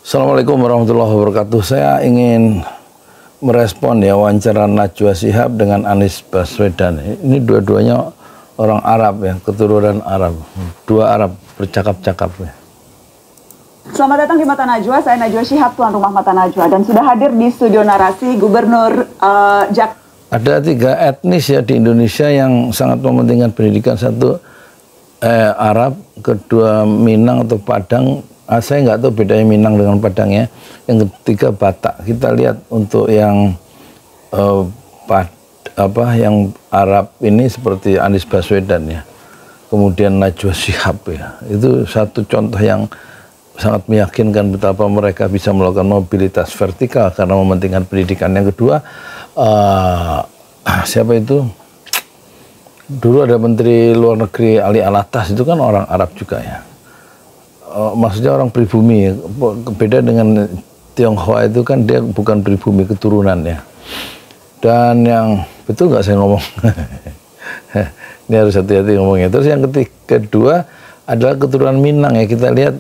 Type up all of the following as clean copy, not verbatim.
Assalamualaikum warahmatullahi wabarakatuh. Saya ingin merespon ya wawancara Najwa Shihab dengan Anies Baswedan. Ini dua-duanya orang Arab ya, keturunan Arab. Dua Arab bercakap-cakap ya. Selamat datang di Mata Najwa, saya Najwa Shihab, tuan rumah Mata Najwa. Dan sudah hadir di studio narasi Gubernur Jakarta. Ada 3 etnis ya di Indonesia yang sangat mementingkan pendidikan. Satu Arab, kedua Minang atau Padang. Saya nggak tahu bedanya Minang dengan Padang ya. Yang ketiga Batak. Kita lihat untuk yang yang Arab ini seperti Anies Baswedan ya. Kemudian Najwa Shihab ya. Itu satu contoh yang sangat meyakinkan betapa mereka bisa melakukan mobilitas vertikal karena mementingkan pendidikan. Yang kedua, siapa itu? Dulu ada Menteri Luar Negeri Ali Alatas, itu kan orang Arab juga ya. Maksudnya orang pribumi. Beda dengan Tionghoa, itu kan dia bukan pribumi, keturunan ya. Dan yang betul nggak saya ngomong? Ini harus hati-hati ngomongnya. Terus yang kedua adalah keturunan Minang ya. Kita lihat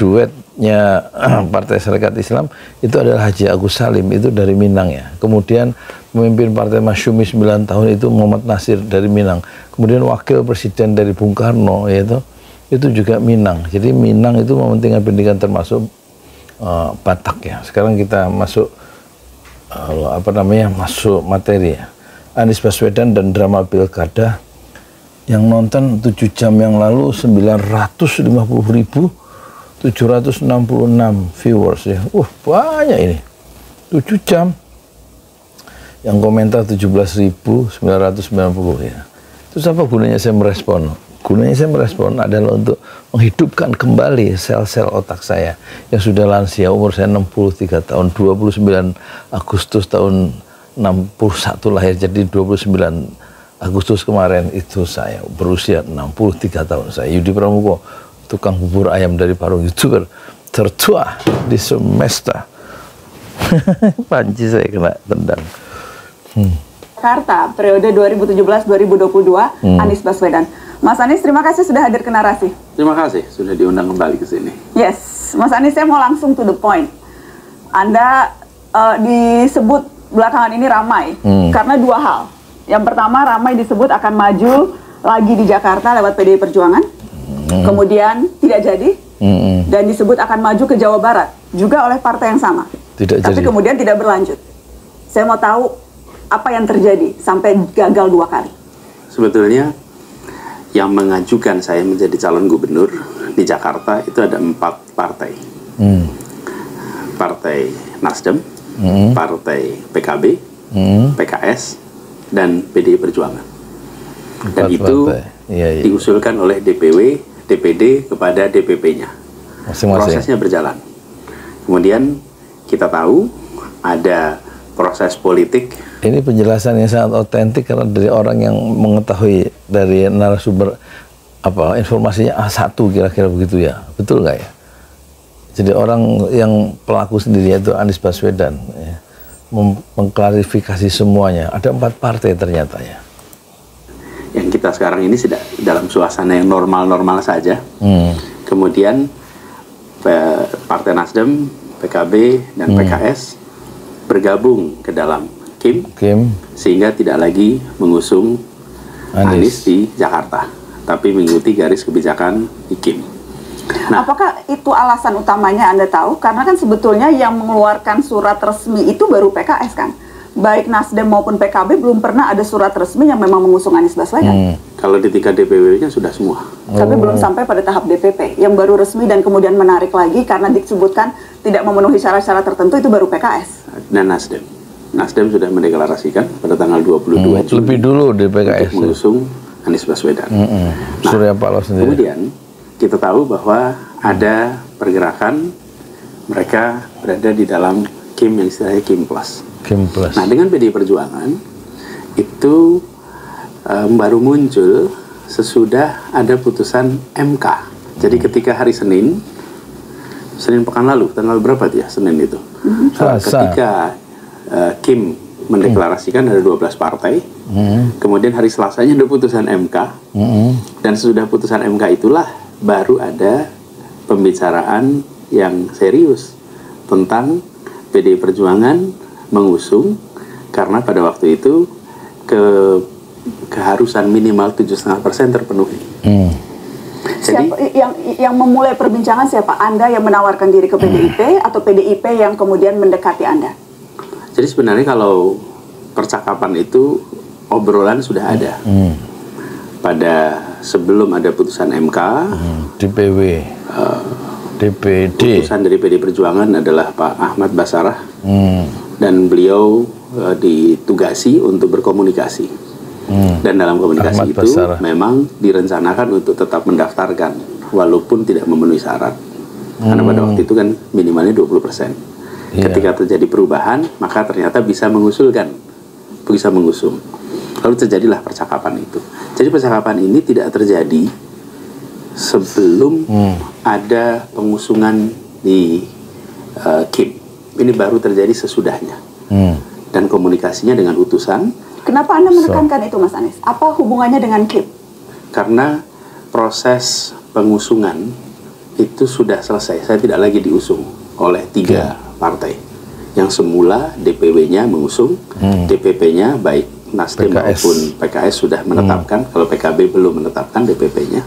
duetnya Partai Sarekat Islam itu adalah Haji Agus Salim, itu dari Minang ya. Kemudian pemimpin Partai Masyumi 9 tahun itu Muhammad Nasir dari Minang. Kemudian wakil presiden dari Bung Karno yaitu itu juga Minang. Jadi Minang itu mementingkan pendidikan termasuk Batak ya. Sekarang kita masuk masuk materi ya. Anies Baswedan dan drama pilkada. Yang nonton 7 jam yang lalu 950.766 viewers ya. Banyak ini. 7 jam. Yang komentar 17.990 ya. Terus apa gunanya saya merespon? Gunanya saya merespon adalah untuk menghidupkan kembali sel-sel otak saya yang sudah lansia. Umur saya 63 tahun, 29 Agustus tahun 61 lahir, jadi 29 Agustus kemarin itu saya berusia 63 tahun. Saya Yudi Pramuko, tukang bubur ayam dari Parung, YouTuber tertua di semesta. Panci saya kena tendang. Jakarta periode 2017-2022, Anies Baswedan. Mas Anies, terima kasih sudah hadir ke narasi. Terima kasih sudah diundang kembali ke sini. Yes, Mas Anies, saya mau langsung to the point. Anda disebut belakangan ini ramai karena 2 hal. Yang pertama, ramai disebut akan maju lagi di Jakarta lewat PDI Perjuangan. Kemudian tidak jadi. Dan disebut akan maju ke Jawa Barat juga oleh partai yang sama. Tapi kemudian tidak berlanjut. Saya mau tahu apa yang terjadi sampai gagal 2 kali. Sebetulnya yang mengajukan saya menjadi calon gubernur di Jakarta itu ada 4 partai. Partai Nasdem, Partai PKB, PKS, dan PDI Perjuangan. Dan itu diusulkan oleh DPW, DPD kepada DPP-nya. Prosesnya berjalan. Kemudian kita tahu ada proses politik. Ini penjelasan yang sangat otentik karena dari orang yang mengetahui dari narasumber informasinya A1 kira-kira begitu ya. Betul nggak ya? Jadi orang yang pelaku sendiri itu Anies Baswedan ya, mengklarifikasi semuanya. Ada 4 partai ternyata ya. Yang kita sekarang ini sudah dalam suasana yang normal-normal saja. Kemudian Partai Nasdem, PKB, dan PKS bergabung ke dalam KIM. Sehingga tidak lagi mengusung Anies di Jakarta, tapi mengikuti garis kebijakan di KIM. Nah, apakah itu alasan utamanya Anda tahu? Karena kan sebetulnya yang mengeluarkan surat resmi itu baru PKS kan? Baik Nasdem maupun PKB belum pernah ada surat resmi yang memang mengusung Anies Baswedan. Kalau di tingkat DPW-nya sudah semua. Tapi belum sampai pada tahap DPP. Yang baru resmi dan kemudian menarik lagi karena disebutkan tidak memenuhi syarat-syarat tertentu itu baru PKS. Dan Nasdem. Nasdem sudah mendeklarasikan pada tanggal 22 Juni lebih dulu di PKS untuk mengusung Anies Baswedan. Surya Paloh sendiri. Kemudian kita tahu bahwa ada pergerakan mereka berada di dalam KIM yang istilahnya KIM Plus. Nah, dengan PDI Perjuangan itu baru muncul sesudah ada putusan MK. Jadi ketika hari Senin pekan lalu, tanggal berapa dia Senin itu? Ketika KIM mendeklarasikan ada 12 partai, kemudian hari Selasanya ada putusan MK, dan sesudah putusan MK itulah baru ada pembicaraan yang serius tentang PDI Perjuangan mengusung, karena pada waktu itu keharusan minimal 7,5% terpenuhi. Jadi yang memulai perbincangan siapa? Anda yang menawarkan diri ke PDIP atau PDIP yang kemudian mendekati Anda? Jadi sebenarnya kalau percakapan itu obrolan sudah ada. Pada sebelum ada putusan MK, DPW, DPD. Putusan dari PDI Perjuangan adalah Pak Ahmad Basarah, dan beliau ditugasi untuk berkomunikasi. Dan dalam komunikasi Ahmad itu Basarah memang direncanakan untuk tetap mendaftarkan walaupun tidak memenuhi syarat. Karena pada waktu itu kan minimalnya 20%. Ketika terjadi perubahan, maka ternyata bisa mengusulkan, bisa mengusung. Lalu terjadilah percakapan itu. Jadi percakapan ini tidak terjadi sebelum ada pengusungan di KIM. Ini baru terjadi sesudahnya. Dan komunikasinya dengan utusan. Kenapa Anda menekankan itu, Mas Anies? Apa hubungannya dengan KIM? Karena proses pengusungan itu sudah selesai. Saya tidak lagi diusung oleh 3 partai. Yang semula DPW-nya mengusung, DPP-nya baik Nasdem maupun PKS sudah menetapkan, kalau PKB belum menetapkan DPP-nya.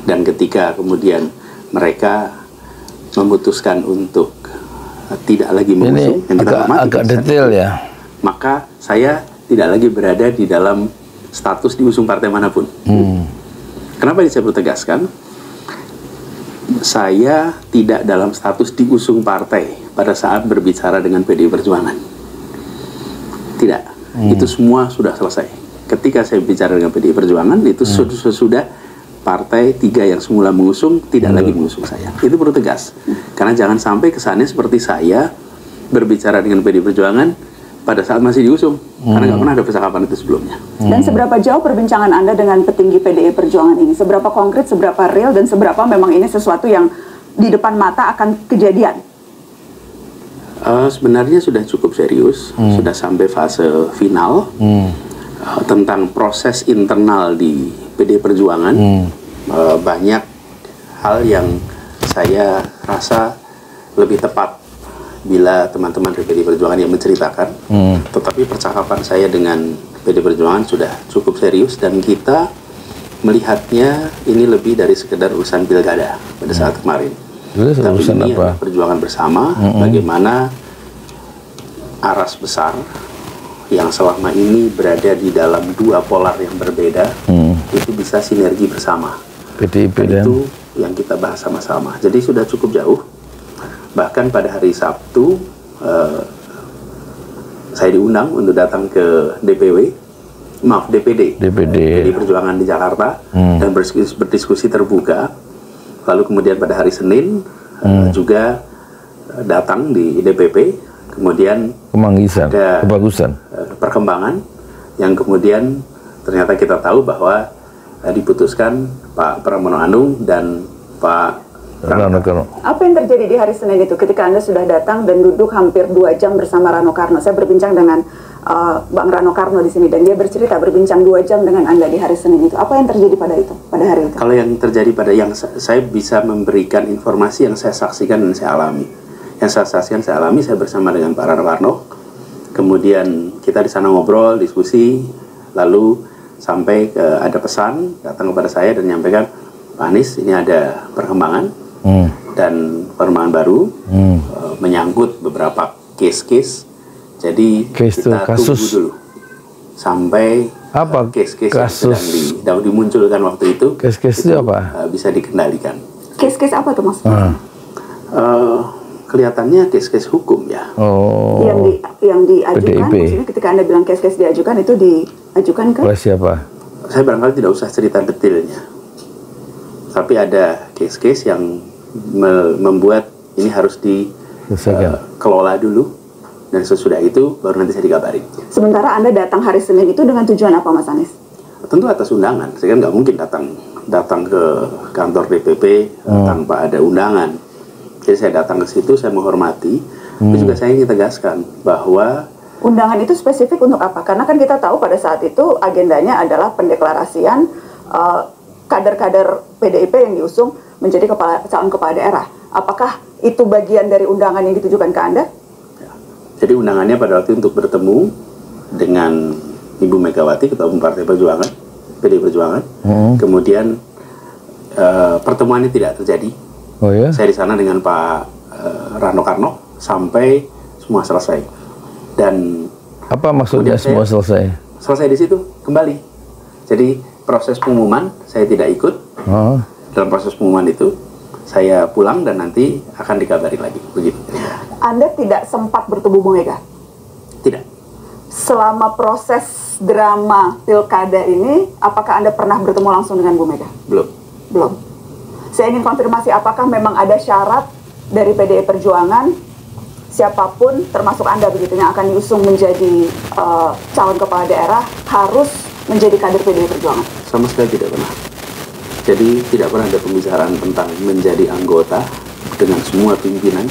Dan ketika kemudian mereka memutuskan untuk tidak lagi mengusung, ini agak detail ya. Maka saya tidak lagi berada di dalam status diusung partai manapun. Kenapa saya perlu tegaskan? Saya tidak dalam status diusung partai pada saat berbicara dengan PDI Perjuangan. Tidak. Itu semua sudah selesai. Ketika saya bicara dengan PDI Perjuangan, itu sudah partai 3 yang semula mengusung tidak lagi mengusung saya. Itu perlu tegas. Karena jangan sampai kesannya seperti saya berbicara dengan PDI Perjuangan pada saat masih diusung, karena nggak pernah ada percakapan itu sebelumnya. Dan seberapa jauh perbincangan Anda dengan petinggi PDI Perjuangan ini? Seberapa konkret, seberapa real, dan seberapa memang ini sesuatu yang di depan mata akan kejadian? Sebenarnya sudah cukup serius, sudah sampai fase final. Tentang proses internal di PDI Perjuangan, banyak hal yang saya rasa lebih tepat bila teman-teman dari PDI Perjuangan yang menceritakan. Tetapi percakapan saya dengan PDI Perjuangan sudah cukup serius, dan kita melihatnya ini lebih dari sekedar urusan pilkada pada saat kemarin. Tapi ini apa? Perjuangan bersama, bagaimana aras besar yang selama ini berada di dalam 2 polar yang berbeda, itu bisa sinergi bersama. PDIP dan itu yang kita bahas sama-sama. Jadi sudah cukup jauh. Bahkan pada hari Sabtu saya diundang untuk datang ke DPD Perjuangan di Jakarta, dan berdiskusi terbuka. Lalu kemudian pada hari Senin juga datang di DPP, kemudian ada perkembangan yang kemudian ternyata kita tahu bahwa diputuskan Pak Pramono Anung dan Pak Rano Karno. Apa yang terjadi di hari Senin itu ketika Anda sudah datang dan duduk hampir 2 jam bersama Rano Karno? Saya berbincang dengan Bang Rano Karno di sini, dan dia bercerita berbincang 2 jam dengan Anda di hari Senin itu. Apa yang terjadi pada hari itu? Kalau yang terjadi pada saya bisa memberikan informasi yang saya saksikan dan saya alami. Yang saya saksikan, saya alami, saya bersama dengan Pak Rano Karno. Kemudian kita di sana ngobrol, diskusi, lalu sampai ada pesan datang kepada saya dan menyampaikan, Pak Anies, ini ada perkembangan. Dan perkembangan baru menyangkut beberapa case-case. Jadi kita tunggu dulu sampai case-case yang sedang dimunculkan waktu itu. Case-case itu apa? Bisa dikendalikan. Case-case apa tuh, Mas? Kelihatannya case-case hukum ya. Yang diajukan, maksudnya ketika Anda bilang case-case diajukan, itu diajukan ke? Oleh siapa? Saya barangkali tidak usah cerita detailnya. Tapi ada case-case yang membuat ini harus dikelola dulu, dan sesudah itu baru nanti saya dikabarin. Sementara Anda datang hari Senin itu dengan tujuan apa, Mas Anies? Tentu atas undangan. Saya kan nggak mungkin datang ke kantor DPP tanpa ada undangan. Jadi saya datang ke situ, saya menghormati. Tapi juga saya ingin tegaskan bahwa undangan itu spesifik untuk apa? Karena kan kita tahu pada saat itu agendanya adalah pendeklarasian kader-kader PDIP yang diusung menjadi calon kepala daerah. Apakah itu bagian dari undangan yang ditujukan ke Anda? Ya. Jadi undangannya pada waktu untuk bertemu dengan Ibu Megawati, Ketua Umum Partai Perjuangan, PDI Perjuangan. Kemudian pertemuan ini tidak terjadi. Oh ya? Saya di sana dengan Pak Rano Karno sampai semua selesai. Dan apa maksudnya semua selesai? Selesai di situ kembali. Jadi proses pengumuman saya tidak ikut. Dalam proses pengumuman itu saya pulang dan nanti akan dikabari lagi. Begitu. Anda tidak sempat bertemu Bu Mega? Tidak. Selama proses drama pilkada ini, apakah Anda pernah bertemu langsung dengan Bu Mega? Belum. Belum. Saya ingin konfirmasi apakah memang ada syarat dari PDI Perjuangan siapapun termasuk Anda begitu yang akan diusung menjadi calon kepala daerah harus menjadi kader PDI Perjuangan? Sama sekali tidak pernah. Jadi tidak pernah ada pembicaraan tentang menjadi anggota dengan semua pimpinan.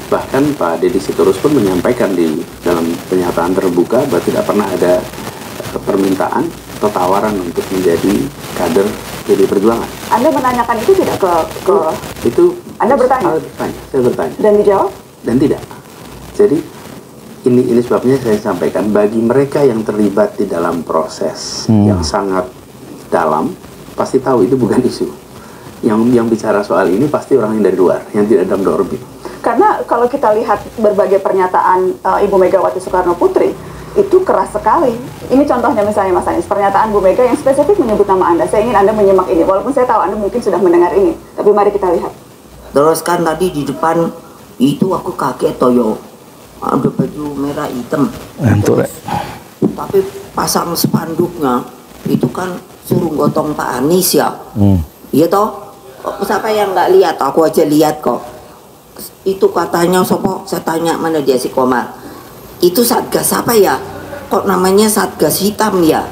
Bahkan Pak Deddy Sitorus pun menyampaikan di dalam pernyataan terbuka bahwa tidak pernah ada permintaan atau tawaran untuk menjadi kader PDI Perjuangan. Anda menanyakan itu tidak ke itu Anda bertanya? Saya bertanya. Dan dijawab? Dan tidak. Jadi ini sebabnya saya sampaikan bagi mereka yang terlibat di dalam proses yang sangat dalam, pasti tahu itu bukan isu. Yang bicara soal ini pasti orang yang dari luar, yang tidak dalam orbit. Karena kalau kita lihat berbagai pernyataan Ibu Megawati Soekarno Putri, itu keras sekali. Ini contohnya misalnya Mas Anies, pernyataan Bu Mega yang spesifik menyebut nama Anda. Saya ingin Anda menyimak ini, walaupun saya tahu Anda mungkin sudah mendengar ini. Tapi mari kita lihat. Terus kan tadi di depan itu aku kaget toyo, ada baju merah hitam. Terus, tapi pasang spanduknya itu kan suruh gotong Pak Anies ya. Iya toh? Siapa yang nggak lihat? Aku aja lihat kok. Itu katanya sopo, saya tanya mana dia si Komar. Itu Satgas apa ya? Kok namanya Satgas hitam ya?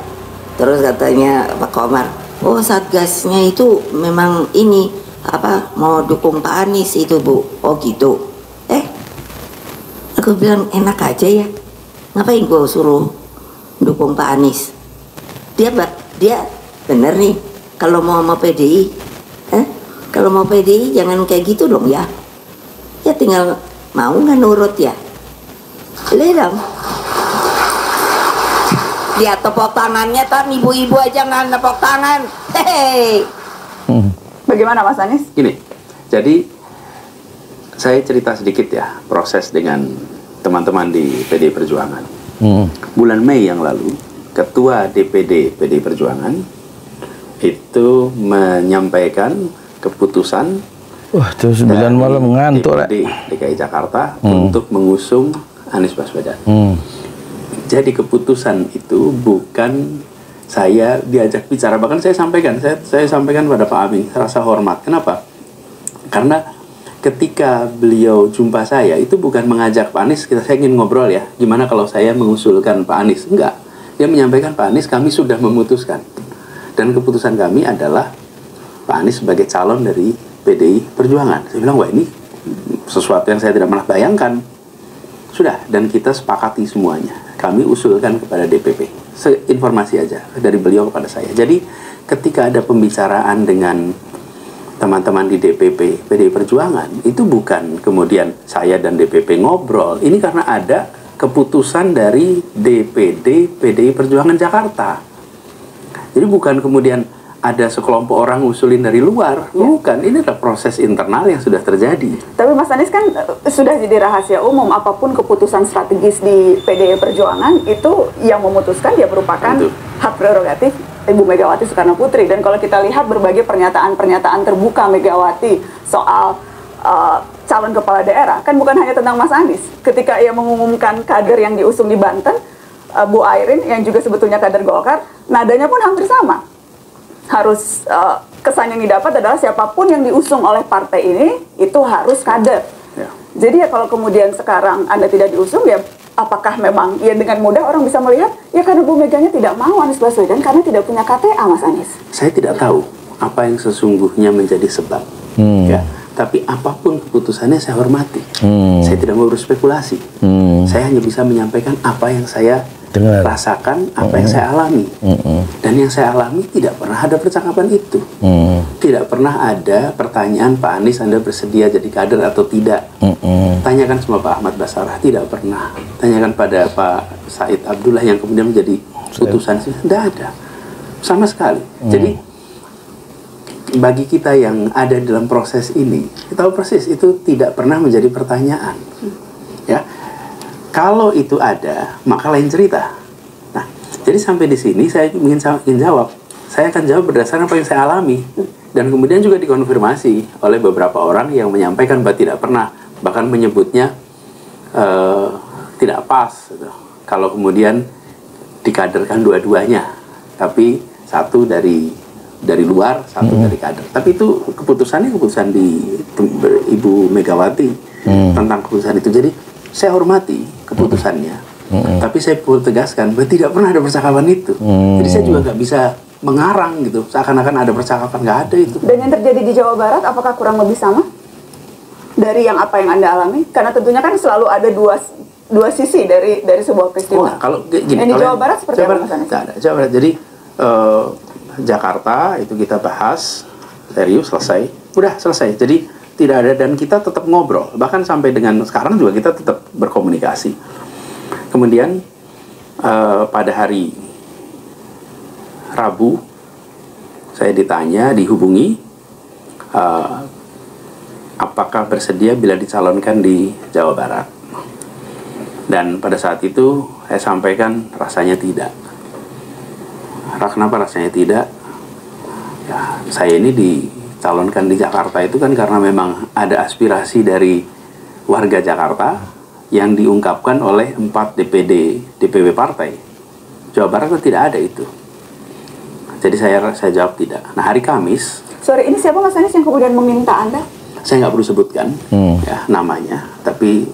Terus katanya Pak Komar, oh Satgasnya itu memang ini apa mau dukung Pak Anies itu Bu. Oh gitu. Aku bilang enak aja ya. Ngapain gue suruh dukung Pak Anies? Dia bener nih kalau mau PDI. Kalau mau PDI jangan kayak gitu dong ya. Ya tinggal mau nggak nurut ya. Lihat lihat tepuk tangannya, tan ibu-ibu aja nggak tepuk tangan. Hei. Bagaimana Mas Anies? Gini, jadi saya cerita sedikit ya proses dengan teman-teman di PDI Perjuangan. Bulan Mei yang lalu, Ketua DPD PDI Perjuangan itu menyampaikan keputusan. Wah, jam 9 malam ngantuk lah. DKI Jakarta untuk mengusung Anies Baswedan. Jadi keputusan itu bukan saya diajak bicara, bahkan saya sampaikan pada Pak Amin rasa hormat. Kenapa? Karena ketika beliau jumpa saya itu bukan mengajak Pak Anies, saya ingin ngobrol ya, gimana kalau saya mengusulkan Pak Anies. Enggak, dia menyampaikan Pak Anies kami sudah memutuskan, dan keputusan kami adalah Pak Anies sebagai calon dari PDI Perjuangan. Saya bilang, wah ini sesuatu yang saya tidak pernah bayangkan. Sudah, dan kita sepakati semuanya. Kami usulkan kepada DPP. Informasi aja dari beliau kepada saya. Jadi ketika ada pembicaraan dengan teman-teman di DPP PDI Perjuangan, itu bukan kemudian saya dan DPP ngobrol. Ini karena ada keputusan dari DPD PDI Perjuangan Jakarta. Jadi bukan kemudian ada sekelompok orang usulin dari luar, bukan. Ini adalah proses internal yang sudah terjadi. Tapi Mas Anies kan sudah jadi rahasia umum, apapun keputusan strategis di PDI Perjuangan itu yang memutuskan dia merupakan hak prerogatif Ibu Megawati Soekarno Putri. Dan kalau kita lihat berbagai pernyataan terbuka Megawati soal calon kepala daerah, kan bukan hanya tentang Mas Anies. Ketika ia mengumumkan kader yang diusung di Banten, Bu Airin yang juga sebetulnya kader Golkar, nadanya pun hampir sama. Harus kesan yang didapat adalah siapapun yang diusung oleh partai ini itu harus kader. Jadi ya kalau kemudian sekarang Anda tidak diusung, ya apakah memang ya dengan mudah orang bisa melihat ya karena Bu Meganya tidak mau Anies Baswedan karena tidak punya KTA, Mas Anies? Saya tidak tahu apa yang sesungguhnya menjadi sebab. Ya, tapi apapun keputusannya saya hormati. Saya tidak mau berspekulasi. Saya hanya bisa menyampaikan apa yang saya rasakan apa yang saya alami. Dan yang saya alami tidak pernah ada percakapan itu. Tidak pernah ada pertanyaan, Pak Anies Anda bersedia jadi kader atau tidak. Tanyakan sama Pak Ahmad Basarah, tidak pernah. Tanyakan pada Pak Said Abdullah yang kemudian menjadi putusan, tidak ada sama sekali. Jadi bagi kita yang ada dalam proses ini, kita tahu persis itu tidak pernah menjadi pertanyaan. Ya, kalau itu ada, maka lain cerita. Nah, jadi sampai di sini saya ingin jawab. Saya akan jawab berdasarkan apa yang saya alami, dan kemudian juga dikonfirmasi oleh beberapa orang yang menyampaikan bahwa tidak pernah, bahkan menyebutnya tidak pas. Gitu. Kalau kemudian dikaderkan dua-duanya, tapi satu dari luar, satu dari kader. Tapi itu keputusan di Ibu Megawati tentang keputusan itu. Jadi saya hormati keputusannya, tapi saya perlu tegaskan bahwa tidak pernah ada percakapan itu. Jadi saya juga nggak bisa mengarang gitu, seakan-akan ada percakapan, nggak ada itu. Dan yang terjadi di Jawa Barat, apakah kurang lebih sama dari yang apa yang Anda alami? Karena tentunya kan selalu ada dua sisi dari sebuah peristiwa. Kalau gini, yang di Jawa Barat seperti apa, Mas Anies? Jawa Barat. Jadi Jakarta itu kita bahas serius, selesai, udah selesai. Jadi tidak ada, dan kita tetap ngobrol, bahkan sampai dengan sekarang juga kita tetap berkomunikasi. Kemudian pada hari Rabu saya dihubungi apakah bersedia bila dicalonkan di Jawa Barat, dan pada saat itu saya sampaikan rasanya tidak. Kenapa rasanya tidak? Ya, saya ini dicalonkan di Jakarta itu kan karena memang ada aspirasi dari warga Jakarta yang diungkapkan oleh 4 DPW partai. Jawa Barat kan tidak ada itu. Jadi saya jawab tidak. Nah, hari Kamis. Sorry, ini siapa Mas Anies yang kemudian meminta Anda? Saya nggak perlu sebutkan ya namanya, tapi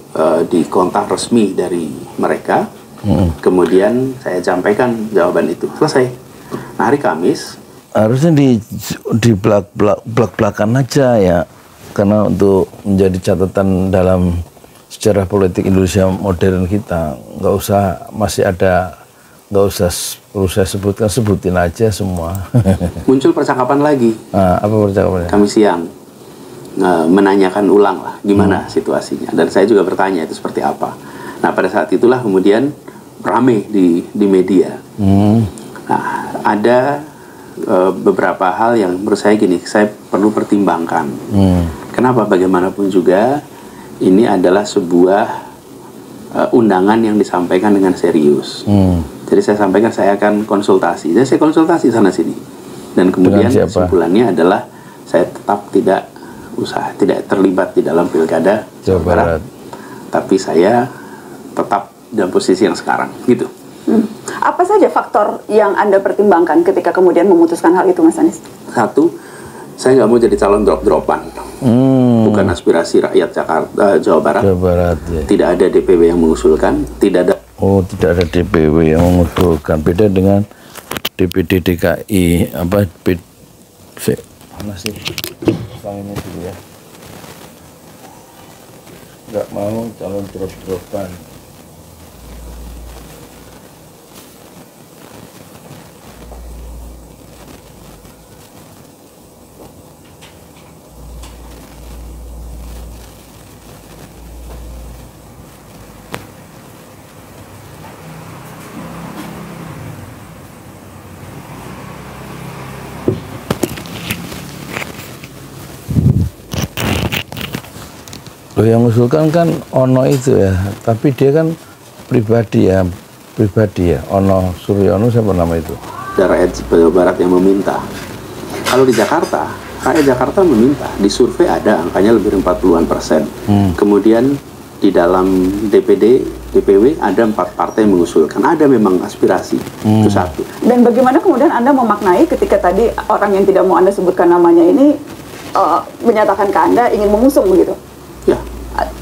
di kontak resmi dari mereka. Kemudian saya sampaikan jawaban itu, selesai. Nah, hari Kamis harusnya di belak-belakan aja ya, karena untuk menjadi catatan dalam sejarah politik Indonesia modern kita, nggak usah perlu saya sebutin aja semua. Muncul percakapan lagi. Apa percakapannya? Kami siang menanyakan ulang lah gimana situasinya, dan saya juga bertanya itu seperti apa. Nah, pada saat itulah kemudian rame di media. Nah, ada beberapa hal yang menurut saya gini, saya perlu pertimbangkan. Kenapa? Bagaimanapun juga ini adalah sebuah undangan yang disampaikan dengan serius. Jadi saya sampaikan saya akan konsultasi. Jadi saya konsultasi sana sini, dan kemudian kesimpulannya adalah saya tetap tidak terlibat di dalam pilkada Jawa Barat, tapi saya tetap dalam posisi yang sekarang, gitu. Apa saja faktor yang Anda pertimbangkan ketika kemudian memutuskan hal itu, Mas Anies? Satu, saya nggak mau jadi calon drop-dropan. Bukan aspirasi rakyat Jawa Barat. Ya. Tidak ada DPW yang mengusulkan, tidak ada. Oh, tidak ada DPW yang mengusulkan. Beda dengan DPD DKI mana sih? Ini dulu ya. Nggak mau calon drop-dropan. Yang mengusulkan kan Ono itu ya, tapi dia kan pribadi ya, Ono Suryono siapa nama itu? Rakyat Jawa Barat yang meminta. Kalau di Jakarta, rakyat Jakarta meminta, di survei ada angkanya lebih dari 40-an%. Kemudian di dalam DPW ada 4 partai yang mengusulkan, ada memang aspirasi. Itu satu. Dan bagaimana kemudian Anda memaknai ketika tadi orang yang tidak mau Anda sebutkan namanya ini menyatakan ke Anda ingin mengusung begitu? Ya.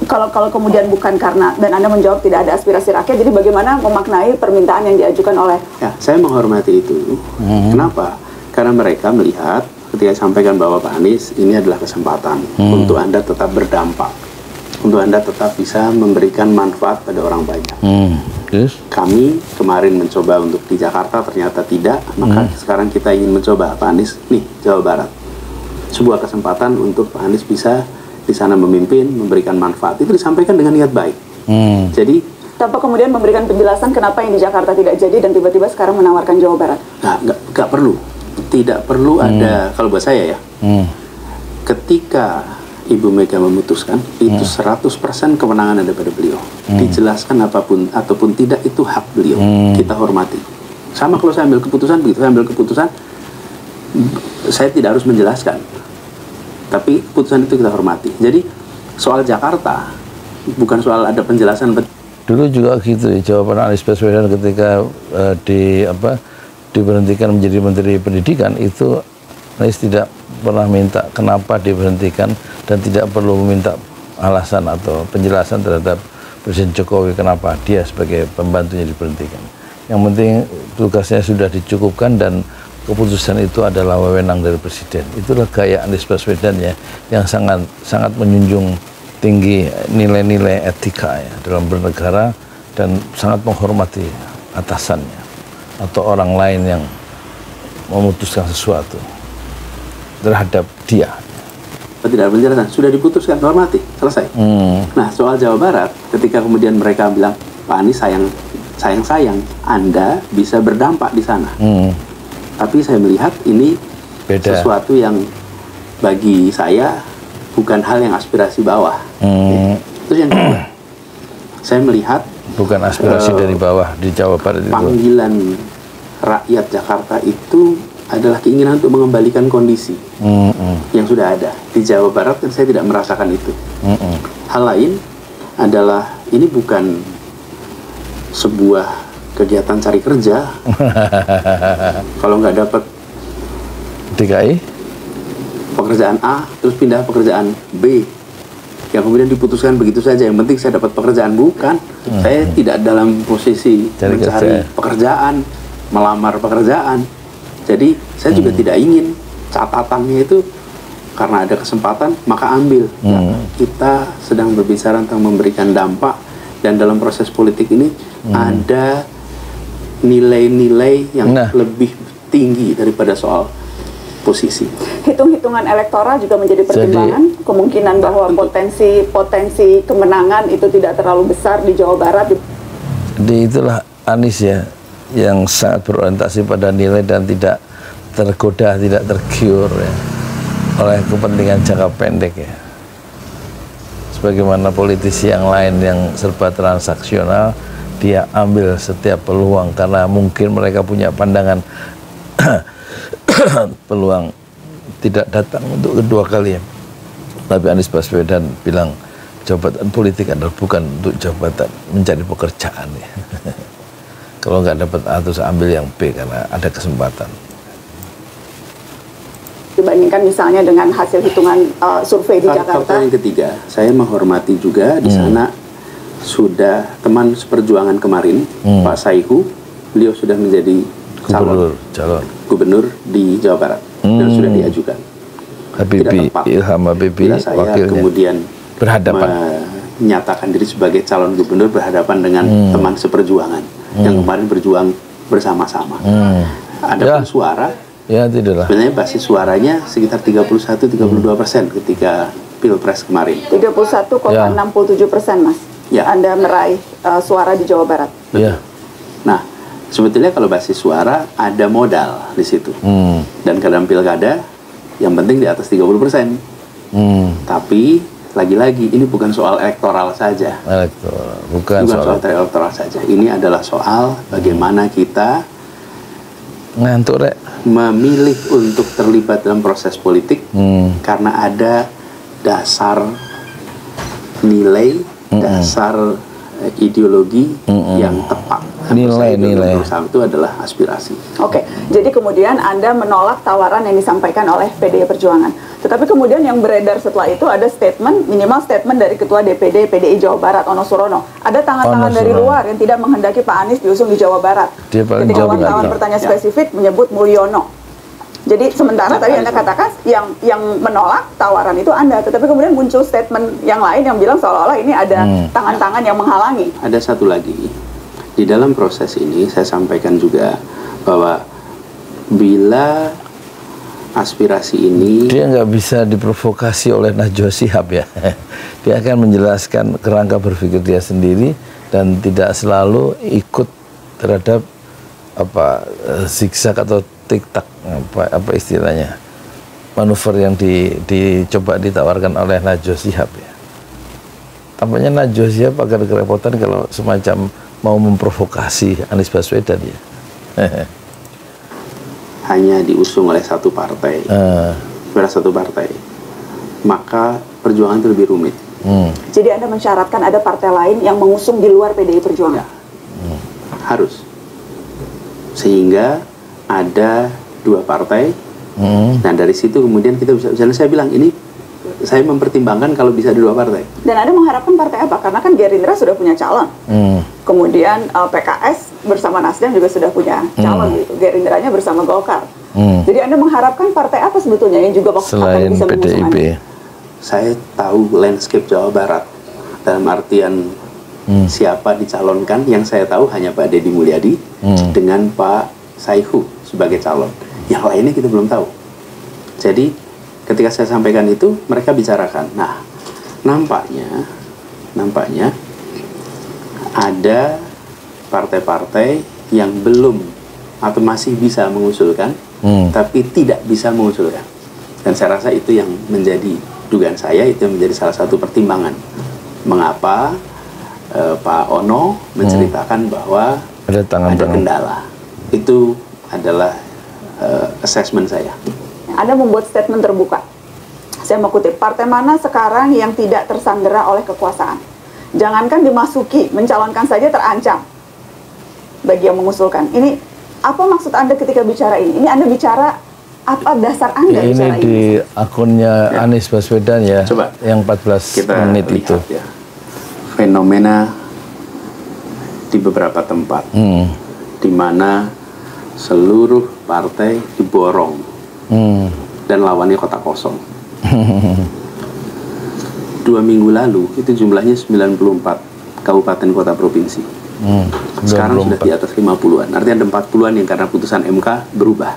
Kalau kemudian bukan karena, dan Anda menjawab tidak ada aspirasi rakyat, jadi bagaimana memaknai permintaan yang diajukan oleh? Ya, saya menghormati itu. Kenapa? Karena mereka melihat ketika sampaikan bahwa Pak Anies ini adalah kesempatan untuk Anda tetap berdampak, untuk Anda tetap bisa memberikan manfaat pada orang banyak. Yes. Kami kemarin mencoba untuk di Jakarta, ternyata tidak. Maka sekarang kita ingin mencoba Pak Anies, nih Jawa Barat. Sebuah kesempatan untuk Pak Anies bisa di sana memimpin, memberikan manfaat. Itu disampaikan dengan niat baik. Jadi tanpa kemudian memberikan penjelasan kenapa yang di Jakarta tidak jadi dan tiba-tiba sekarang menawarkan Jawa Barat. Nah, nggak perlu. Tidak perlu ada, kalau buat saya ya, ketika Ibu Mega memutuskan, itu 100% kewenangan ada pada beliau. Dijelaskan apapun ataupun tidak, itu hak beliau. Kita hormati. Sama kalau saya ambil keputusan, begitu saya ambil keputusan, saya tidak harus menjelaskan. Tapi keputusan itu kita hormati. Jadi soal Jakarta bukan soal ada penjelasan. Dulu juga gitu, jawaban Anies Baswedan ketika diberhentikan menjadi Menteri Pendidikan, itu Anies tidak pernah minta kenapa diberhentikan dan tidak perlu meminta alasan atau penjelasan terhadap Presiden Jokowi kenapa dia sebagai pembantunya diberhentikan. Yang penting tugasnya sudah dicukupkan dan keputusan itu adalah wewenang dari Presiden. Itulah gaya Anies Baswedan ya, yang sangat menjunjung tinggi nilai-nilai etika ya dalam bernegara dan sangat menghormati atasannya atau orang lain yang memutuskan sesuatu terhadap dia. Tidak penjelasan, sudah diputuskan, hormati, selesai. Nah, soal Jawa Barat, ketika kemudian mereka bilang, Pak Anies sayang Anda bisa berdampak di sana. Tapi saya melihat ini beda. Sesuatu yang bagi saya bukan hal yang aspirasi bawah. Terus yang kedua, saya melihat bukan aspirasi dari bawah di Jawa Barat. Panggilan rakyat Jakarta itu adalah keinginan untuk mengembalikan kondisi yang sudah ada di Jawa Barat, dan saya tidak merasakan itu. Hal lain adalah ini bukan sebuah kegiatan cari kerja. Kalau nggak dapat DKI pekerjaan A terus pindah pekerjaan B yang kemudian diputuskan begitu saja, yang penting saya dapat pekerjaan, bukan. Saya tidak dalam posisi mencari pekerjaan, melamar pekerjaan. Jadi saya juga tidak ingin catatannya itu karena ada kesempatan maka ambil. Kita sedang berbicara tentang memberikan dampak, dan dalam proses politik ini ada nilai-nilai yang lebih tinggi daripada soal posisi. Hitung-hitungan elektoral juga menjadi pertimbangan. Jadi, kemungkinan bahwa potensi kemenangan itu tidak terlalu besar di Jawa Barat. Jadi itulah Anies ya, yang sangat berorientasi pada nilai dan tidak tergoda, tidak tergiur ya, oleh kepentingan jangka pendek ya. Sebagaimana politisi yang lain yang serba transaksional, dia ambil setiap peluang karena mungkin mereka punya pandangan peluang tidak datang untuk kedua kali ya. Tapi Anies Baswedan bilang jabatan politik adalah bukan untuk jabatan mencari pekerjaan ya. Kalau nggak dapat A terus ambil yang B karena ada kesempatan. Dibandingkan misalnya dengan hasil hitungan survei di Jakarta. Faktor yang ketiga, saya menghormati juga di sana sudah teman seperjuangan kemarin, Pak Saihu, beliau sudah menjadi calon gubernur di Jawa Barat dan sudah diajukan. Habibie, Ilham Habibie, bila saya kemudian berhadapan menyatakan diri sebagai calon gubernur berhadapan dengan teman seperjuangan yang kemarin berjuang bersama-sama. Ada pun suara, ya tidaklah. Sebenarnya basis suaranya sekitar 31-32% ketika Pilpres kemarin. 31,67%, Mas. Ya. Anda meraih suara di Jawa Barat. Ya. Nah, sebetulnya kalau basis suara ada modal di situ. Dan dalam pilkada yang penting di atas 30%. Tapi lagi-lagi ini bukan soal elektoral saja. Bukan soal elektoral saja. Ini adalah soal bagaimana kita memilih untuk terlibat dalam proses politik karena ada dasar nilai, dasar ideologi yang tepat. Nilai-nilai itu adalah aspirasi. Oke, jadi kemudian Anda menolak tawaran yang disampaikan oleh PDI Perjuangan. Tetapi kemudian yang beredar setelah itu ada statement, minimal statement dari Ketua DPD PDI Jawa Barat, Ono Surono. Ada tangan-tangan dari luar yang tidak menghendaki Pak Anies diusung di Jawa Barat. Ketika wartawan bertanya spesifik menyebut Mulyono. Jadi sementara tadi Anda katakan yang menolak tawaran itu Anda, tetapi kemudian muncul statement yang lain yang bilang seolah-olah ini ada tangan-tangan yang menghalangi. Ada satu lagi, di dalam proses ini saya sampaikan juga bahwa bila aspirasi ini dia nggak bisa diprovokasi oleh Najwa Shihab ya. Dia akan menjelaskan kerangka berpikir dia sendiri dan tidak selalu ikut terhadap zigzag atau tik-tak apa istilahnya manuver yang dicoba ditawarkan oleh Najwa Shihab ya. Tampaknya Najwa Shihab agak kerepotan kalau semacam mau memprovokasi Anies Baswedan ya. Hanya diusung oleh satu partai, satu partai, maka perjuangan itu lebih rumit. Jadi Anda mensyaratkan ada partai lain yang mengusung di luar PDI Perjuangan? Ya. Harus. Sehingga ada dua partai, dan dari situ kemudian kita bisa, misalnya saya bilang ini, saya mempertimbangkan kalau bisa ada dua partai. Dan Anda mengharapkan partai apa? Karena kan Gerindra sudah punya calon. Kemudian PKS bersama Nasdem juga sudah punya calon gitu. Gerindranya bersama Golkar. Jadi Anda mengharapkan partai apa sebetulnya yang juga selain akan bisa PDIP? Saya tahu landscape Jawa Barat dalam artian siapa dicalonkan. Yang saya tahu hanya Pak Deddy Mulyadi dengan Pak Saihu sebagai calon. Yang lainnya kita belum tahu. Jadi ketika saya sampaikan itu mereka bicarakan. Nah, nampaknya ada partai-partai yang belum atau masih bisa mengusulkan, tapi tidak bisa mengusulkan. Dan saya rasa itu yang menjadi dugaan saya, itu yang menjadi salah satu pertimbangan mengapa Pak Ono menceritakan bahwa ada kendala. Itu adalah assessment saya. Anda membuat statement terbuka. Saya mau kutip, partai mana sekarang yang tidak tersandera oleh kekuasaan? Jangankan dimasuki, mencalonkan saja terancam bagi yang mengusulkan. Ini apa maksud Anda ketika bicara ini? Ini Anda bicara apa dasar Anda ya, bicara ini? Di akunnya Anies Baswedan ya, coba yang 14 menit itu. Ya. Fenomena di beberapa tempat, di mana seluruh partai diborong dan lawannya kota kosong. 2 minggu lalu itu jumlahnya 94 kabupaten kota provinsi. Sekarang sudah di atas 50-an. Artinya ada 40-an yang karena putusan MK berubah.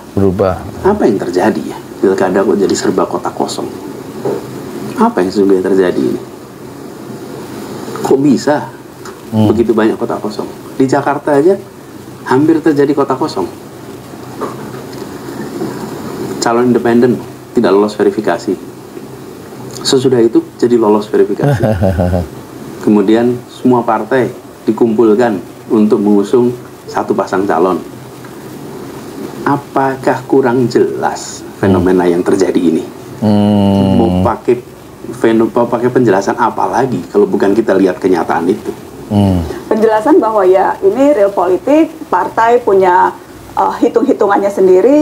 Apa yang terjadi ya? Pilkada kok jadi serba kota kosong. Apa yang sesungguhnya terjadi ini? Kok bisa begitu banyak kota kosong? Di Jakarta aja hampir terjadi kota kosong. Calon independen tidak lolos verifikasi. Sesudah itu jadi lolos verifikasi. Kemudian semua partai dikumpulkan untuk mengusung satu pasang calon. Apakah kurang jelas fenomena yang terjadi ini? Mau pakai penjelasan apa lagi kalau bukan kita lihat kenyataan itu? Penjelasan bahwa ya ini real politik, partai punya hitung-hitungannya sendiri.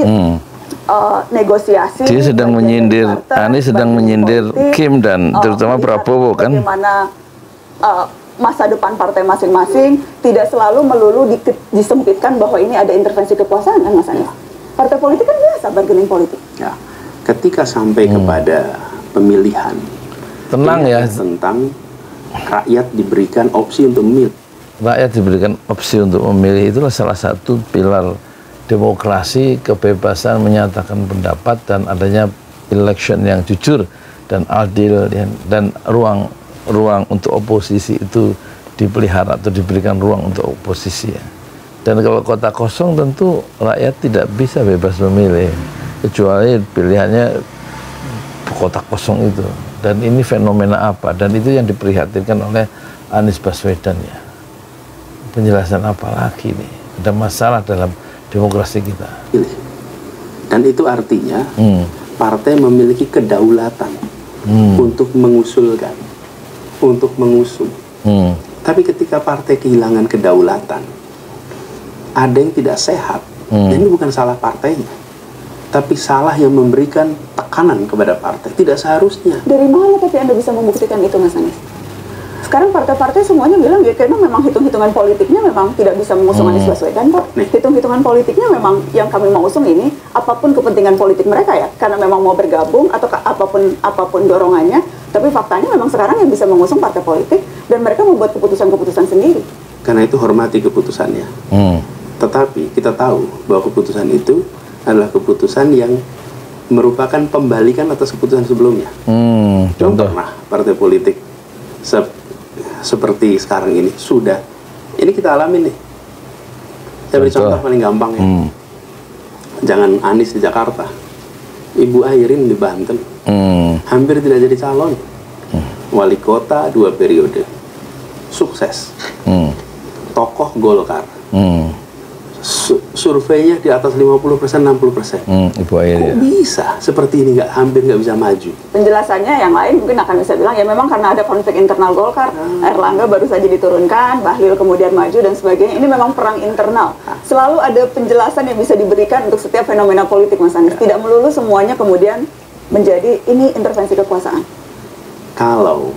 Negosiasi. Dia sedang menyindir, Anies sedang menyindir Kim dan terutama Prabowo kan. Bagaimana masa depan partai masing-masing tidak selalu melulu disempitkan bahwa ini ada intervensi kekuasaan kan Mas Anies. Partai politik kan biasa bargaining politik. Ya, ketika sampai kepada pemilihan, tenang ya. Tentang rakyat diberikan opsi untuk memilih. Rakyat diberikan opsi untuk memilih itulah salah satu pilar demokrasi, kebebasan menyatakan pendapat dan adanya election yang jujur dan adil dan ruang untuk oposisi itu dipelihara atau diberikan ruang untuk oposisi ya. Dan kalau kota kosong tentu rakyat tidak bisa bebas memilih kecuali pilihannya kota kosong itu. Dan ini fenomena apa? Dan itu yang diprihatinkan oleh Anies Baswedan ya. Penjelasan apa lagi nih? Ada masalah dalam demokrasi kita. Dan itu artinya partai memiliki kedaulatan untuk mengusulkan, untuk mengusung. Tapi ketika partai kehilangan kedaulatan, ada yang tidak sehat. Dan ini bukan salah partainya, tapi salah yang memberikan tekanan kepada partai. Tidak seharusnya. Dari mana tapi Anda bisa membuktikan itu Mas Anies? Sekarang partai-partai semuanya bilang ya karena memang hitung-hitungan politiknya memang tidak bisa mengusung Anies Baswedan kok. Hitung-hitungan politiknya memang yang kami mau usung ini apapun kepentingan politik mereka ya, karena memang mau bergabung atau apapun dorongannya, tapi faktanya memang sekarang yang bisa mengusung partai politik dan mereka membuat keputusan-keputusan sendiri. Karena itu hormati keputusannya. Tetapi kita tahu bahwa keputusan itu adalah keputusan yang merupakan pembalikan atas keputusan sebelumnya. Contoh pernah partai politik seperti sekarang ini sudah. Ini kita alami nih. Saya beri contoh paling gampang ya. Jangan Anies di Jakarta, Ibu Airin di Banten, hampir tidak jadi calon. Wali kota 2 periode, sukses. Tokoh Golkar, surveinya di atas 50%, 60%. Ibu Airin. Kok bisa seperti ini hampir nggak bisa maju? Penjelasannya yang lain mungkin akan bisa bilang ya memang karena ada konflik internal Golkar. Erlangga baru saja diturunkan, Bahlil kemudian maju dan sebagainya. Ini memang perang internal. Selalu ada penjelasan yang bisa diberikan untuk setiap fenomena politik, Mas Anies. Tidak melulu semuanya kemudian menjadi ini intervensi kekuasaan. Kalau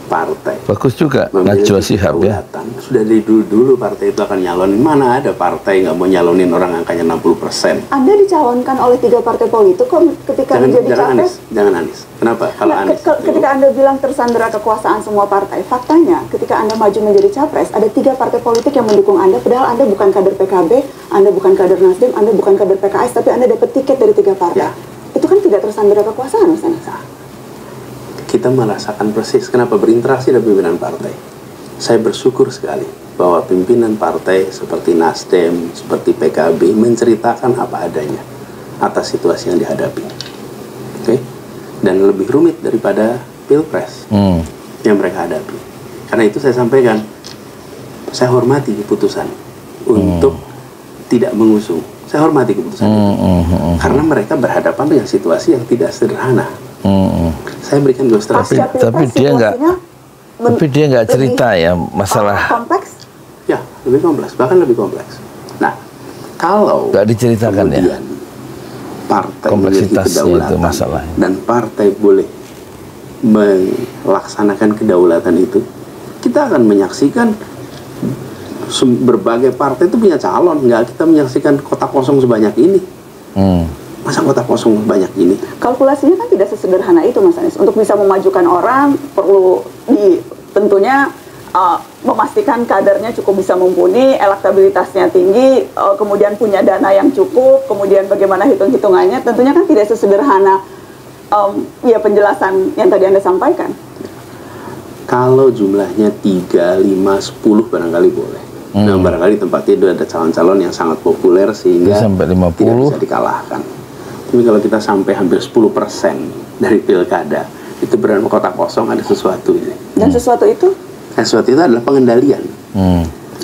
partai bagus juga Najwa Shihab ya, sudah dari dulu partai itu akan nyalonin. Mana ada partai nggak mau nyalonin orang angkanya 60%? Anda dicalonkan oleh 3 partai politik kok ketika menjadi capres? Jangan Anies. Kenapa? Kalau Anies ketika Anda bilang tersandera kekuasaan semua partai, faktanya ketika Anda maju menjadi capres ada 3 partai politik yang mendukung Anda, padahal Anda bukan kader PKB, Anda bukan kader Nasdem, Anda bukan kader PKS, tapi Anda dapat tiket dari 3 partai. Itu kan tidak tersandera kekuasaan, Mas Anies. Kita merasakan persis kenapa berinteraksi dengan pimpinan partai. Saya bersyukur sekali bahwa pimpinan partai seperti Nasdem, seperti PKB menceritakan apa adanya atas situasi yang dihadapi. Oke? Dan lebih rumit daripada Pilpres yang mereka hadapi. Karena itu saya sampaikan, saya hormati keputusan untuk tidak mengusung. Saya hormati keputusan itu. Karena mereka berhadapan dengan situasi yang tidak sederhana. Saya berikan ilustrasi. Tapi dia nggak cerita ya masalah kompleks. Ya, lebih kompleks, bahkan lebih kompleks. Nah, kalau nggak diceritakan ya partai memiliki kedaulatan itu masalah. Dan partai boleh melaksanakan kedaulatan itu, kita akan menyaksikan berbagai partai itu punya calon. Nggak kita menyaksikan kotak kosong sebanyak ini. Masa kotak kosong banyak ini? Kalkulasinya kan tidak sesederhana itu, Mas Anies. Untuk bisa memajukan orang perlu tentunya memastikan kadernya cukup bisa mumpuni, elektabilitasnya tinggi, kemudian punya dana yang cukup, kemudian bagaimana hitung-hitungannya. Tentunya kan tidak sesederhana ya penjelasan yang tadi Anda sampaikan. Kalau jumlahnya 3, 5, 10 barangkali boleh. Nah, barangkali tempat itu ada calon-calon yang sangat populer sehingga sampai 50 tidak bisa dikalahkan. Tapi kalau kita sampai hampir 10% dari pilkada, itu berarti kotak kosong, ada sesuatu ini. Dan sesuatu itu? Sesuatu itu adalah pengendalian.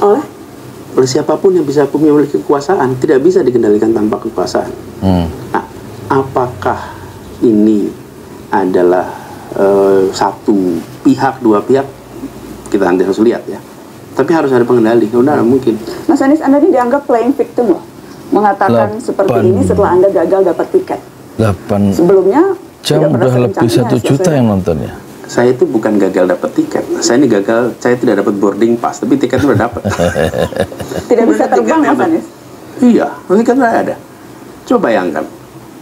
Oleh siapapun yang bisa memiliki kekuasaan, tidak bisa dikendalikan tanpa kekuasaan. Nah, apakah ini adalah satu pihak, 2 pihak? Kita nanti harus lihat ya. Tapi harus ada pengendali, udah mungkin. Mas Anies, Anda ini dianggap playing victim loh. Mengatakan seperti ini setelah Anda gagal dapat tiket. 8 sebelumnya jam udah lebih 1 juta yang nontonnya. Saya itu bukan gagal dapat tiket. Saya ini gagal, saya tidak dapat boarding pass, tapi tiket udah dapat. Tidak bisa terbang, Mas Anies? Iya, tiket udah ada. Coba bayangkan.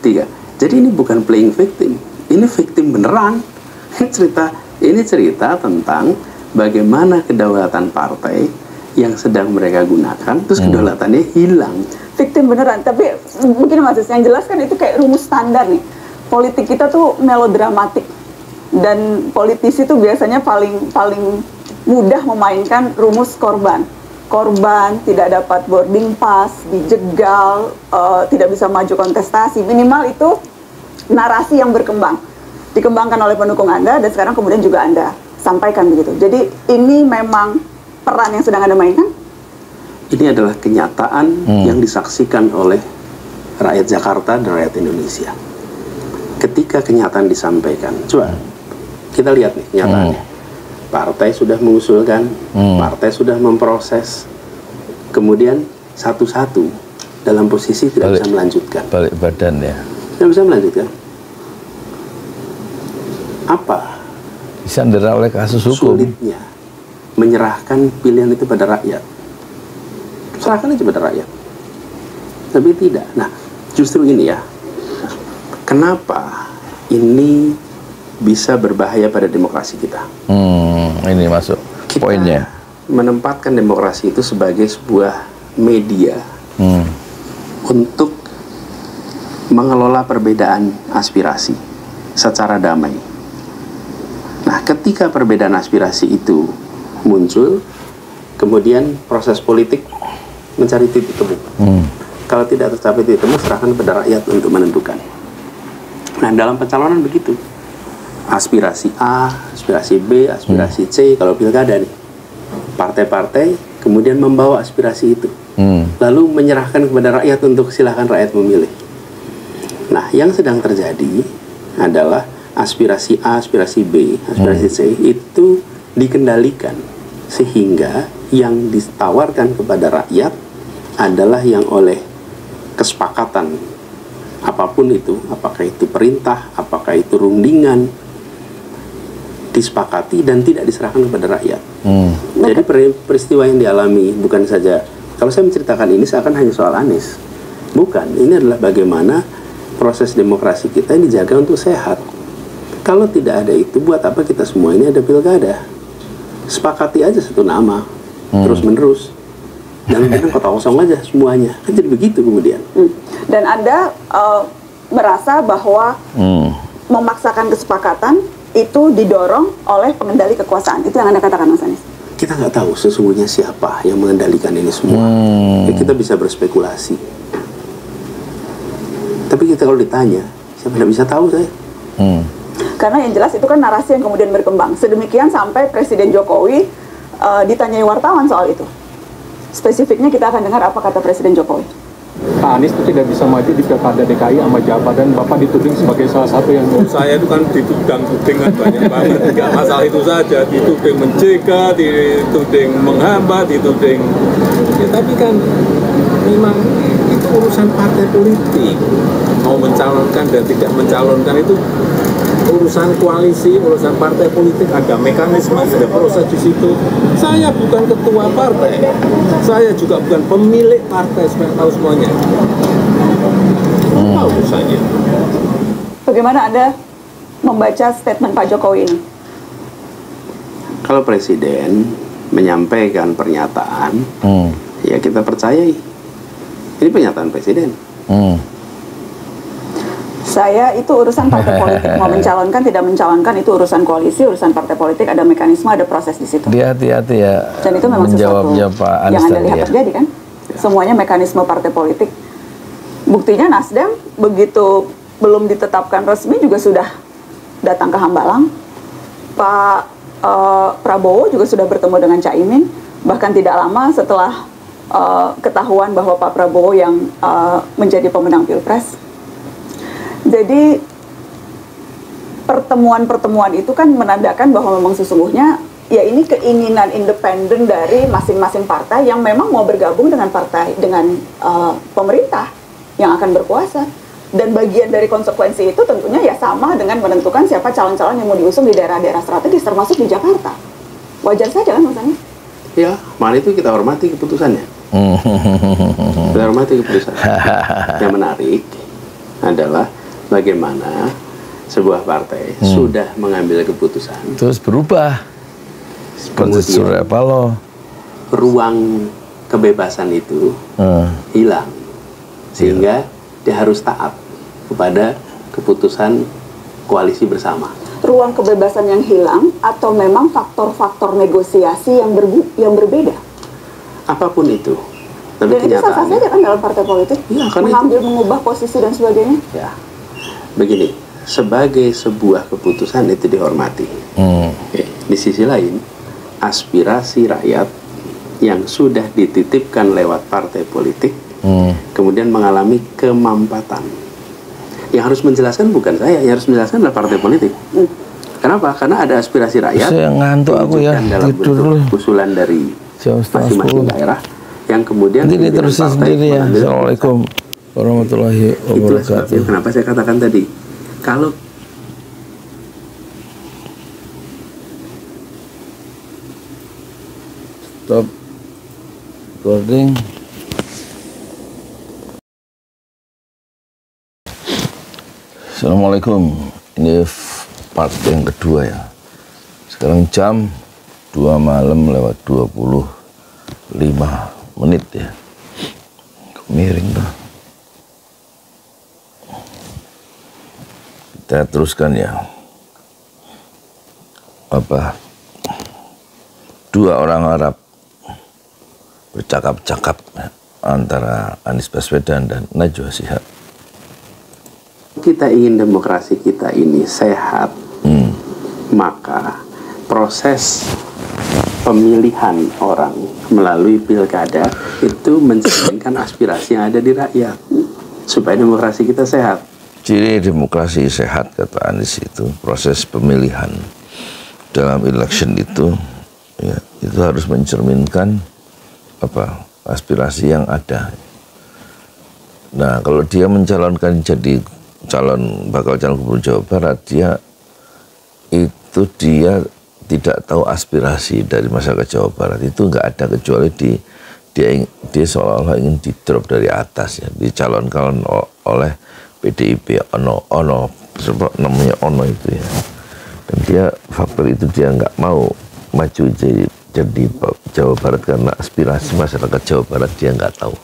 3. Jadi ini bukan playing victim. Ini victim beneran. Ini cerita tentang bagaimana kedaulatan partai yang sedang mereka gunakan, terus kedaulatannya hilang. Victim beneran, tapi mungkin Mas, yang jelas kan itu kayak rumus standar nih. Politik kita tuh melodramatik dan politisi tuh biasanya paling mudah memainkan rumus korban. Korban tidak dapat boarding pass, dijegal, tidak bisa maju kontestasi. Minimal itu narasi yang berkembang, dikembangkan oleh pendukung Anda dan sekarang kemudian juga Anda sampaikan begitu. Jadi ini memang peran yang sedang Anda mainkan? Ini adalah kenyataan yang disaksikan oleh rakyat Jakarta dan rakyat Indonesia. Ketika kenyataan disampaikan, coba kita lihat nih kenyataannya. Partai sudah mengusulkan, partai sudah memproses, kemudian satu-satu dalam posisi tidak bisa melanjutkan. Balik badan ya. Tidak bisa melanjutkan. Apa? Disandera oleh kasus hukum. Sulitnya menyerahkan pilihan itu pada rakyat. Serahkan aja pada rakyat. Tapi tidak. Nah, justru ini ya. Kenapa ini bisa berbahaya pada demokrasi kita? Ini masuk poinnya. menempatkan demokrasi itu sebagai sebuah media untuk mengelola perbedaan aspirasi secara damai. Nah, ketika perbedaan aspirasi itu muncul, kemudian proses politik mencari titik temu. Kalau tidak tercapai titik temu, serahkan kepada rakyat untuk menentukan. Nah, dalam pencalonan begitu. Aspirasi A, aspirasi B, aspirasi C, kalau pilkada nih. Partai-partai kemudian membawa aspirasi itu. Lalu menyerahkan kepada rakyat untuk silahkan rakyat memilih. Nah, yang sedang terjadi adalah aspirasi A, aspirasi B, aspirasi C itu dikendalikan. Sehingga yang ditawarkan kepada rakyat adalah yang oleh kesepakatan apapun itu, apakah itu perintah, apakah itu rundingan, disepakati dan tidak diserahkan kepada rakyat. Jadi peristiwa yang dialami bukan saja, kalau saya menceritakan ini seakan hanya soal Anies. Bukan, ini adalah bagaimana proses demokrasi kita yang dijaga untuk sehat. Kalau tidak ada itu, buat apa kita semua ini ada pilkada? Sepakati aja satu nama, terus menerus, dan kemudian kota kosong aja semuanya. Kan jadi begitu kemudian. Dan Anda merasa bahwa memaksakan kesepakatan itu didorong oleh pengendali kekuasaan. Itu yang Anda katakan, Mas Anies? Kita nggak tahu sesungguhnya siapa yang mengendalikan ini semua. Ya, kita bisa berspekulasi. Tapi kita kalau ditanya, siapa tidak bisa tahu saya. Karena yang jelas itu kan narasi yang kemudian berkembang. Sedemikian sampai Presiden Jokowi ditanyai wartawan soal itu. Spesifiknya kita akan dengar apa kata Presiden Jokowi. Pak Anies itu tidak bisa maju di pilkada DKI sama Jabar, dan Bapak dituding sebagai salah satu yang... Saya itu kan dituding-tudingan banyak banget, tidak masalah itu saja, dituding mencegah, dituding menghambat, dituding... Ya, tapi kan memang itu urusan partai politik, mau mencalonkan dan tidak mencalonkan itu urusan koalisi, urusan partai politik, ada mekanisme, ada proses di situ. Saya bukan ketua partai, saya juga bukan pemilik partai, supaya tahu semuanya. Apa urusannya? Bagaimana Anda membaca statement Pak Jokowi ini? Kalau Presiden menyampaikan pernyataan, ya kita percayai. Ini pernyataan Presiden. Saya itu urusan partai politik, mau mencalonkan tidak mencalonkan itu urusan koalisi, urusan partai politik, ada mekanisme, ada proses di situ. Dia hati-hati ya. Dan itu memang sesuatu yang Anda lihat terjadi kan? Semuanya mekanisme partai politik. Buktinya Nasdem begitu belum ditetapkan resmi juga sudah datang ke Hambalang. Pak Prabowo juga sudah bertemu dengan Caimin. Bahkan tidak lama setelah ketahuan bahwa Pak Prabowo yang menjadi pemenang Pilpres. Jadi pertemuan-pertemuan itu kan menandakan bahwa memang sesungguhnya ya ini keinginan independen dari masing-masing partai yang memang mau bergabung dengan partai, dengan pemerintah yang akan berkuasa. Dan bagian dari konsekuensi itu tentunya ya sama dengan menentukan siapa calon-calon yang mau diusung di daerah-daerah strategis termasuk di Jakarta. Wajar saja kan Mas Anies? Ya, malah itu kita hormati keputusannya. Kita hormati keputusan. Yang menarik adalah bagaimana sebuah partai sudah mengambil keputusan terus berubah seperti Surya Paloh, ruang kebebasan itu hilang sehingga dia harus taat kepada keputusan koalisi bersama. Ruang kebebasan yang hilang atau memang faktor-faktor negosiasi yang berbeda? Apapun itu. Tapi dan itu sah-sah saja kan dalam partai politik, ya, mengambil, mengubah posisi dan sebagainya. Ya, begini, sebagai sebuah keputusan itu dihormati. Oke. Di sisi lain, aspirasi rakyat yang sudah dititipkan lewat partai politik, kemudian mengalami kemampatan. Yang harus menjelaskan bukan saya, yang harus menjelaskan adalah partai politik. Kenapa? Karena ada aspirasi rakyat. Saya ngantuk aku ya, dalam bentuk usulan dari masing-masing daerah. Yang kemudian nanti diterusin sendiri ya. Assalamualaikum warahmatullahi wabarakatuh. Itu kenapa saya katakan tadi, kalau stop recording. Assalamualaikum. Ini part yang kedua ya. Sekarang jam 2 malam lewat 25 menit ya. Miring tuh. Kita teruskan ya. Dua orang Arab bercakap-cakap antara Anies Baswedan dan Najwa Shihab. Kita ingin demokrasi kita ini sehat, maka proses pemilihan orang melalui pilkada itu mencerminkan aspirasi yang ada di rakyat supaya demokrasi kita sehat. Ciri demokrasi sehat, kata Anies, itu proses pemilihan dalam election itu ya, itu harus mencerminkan aspirasi yang ada. Nah, kalau dia mencalonkan jadi bakal calon gubernur Jawa Barat, dia tidak tahu aspirasi dari masyarakat Jawa Barat. Itu nggak ada, kecuali dia seolah-olah ingin di-drop dari atas ya, dicalonkan oleh PDIP namanya Ono itu ya. Dan faktor itu dia nggak mau maju jadi Jawa Barat karena aspirasi masyarakat Jawa Barat dia nggak tahu.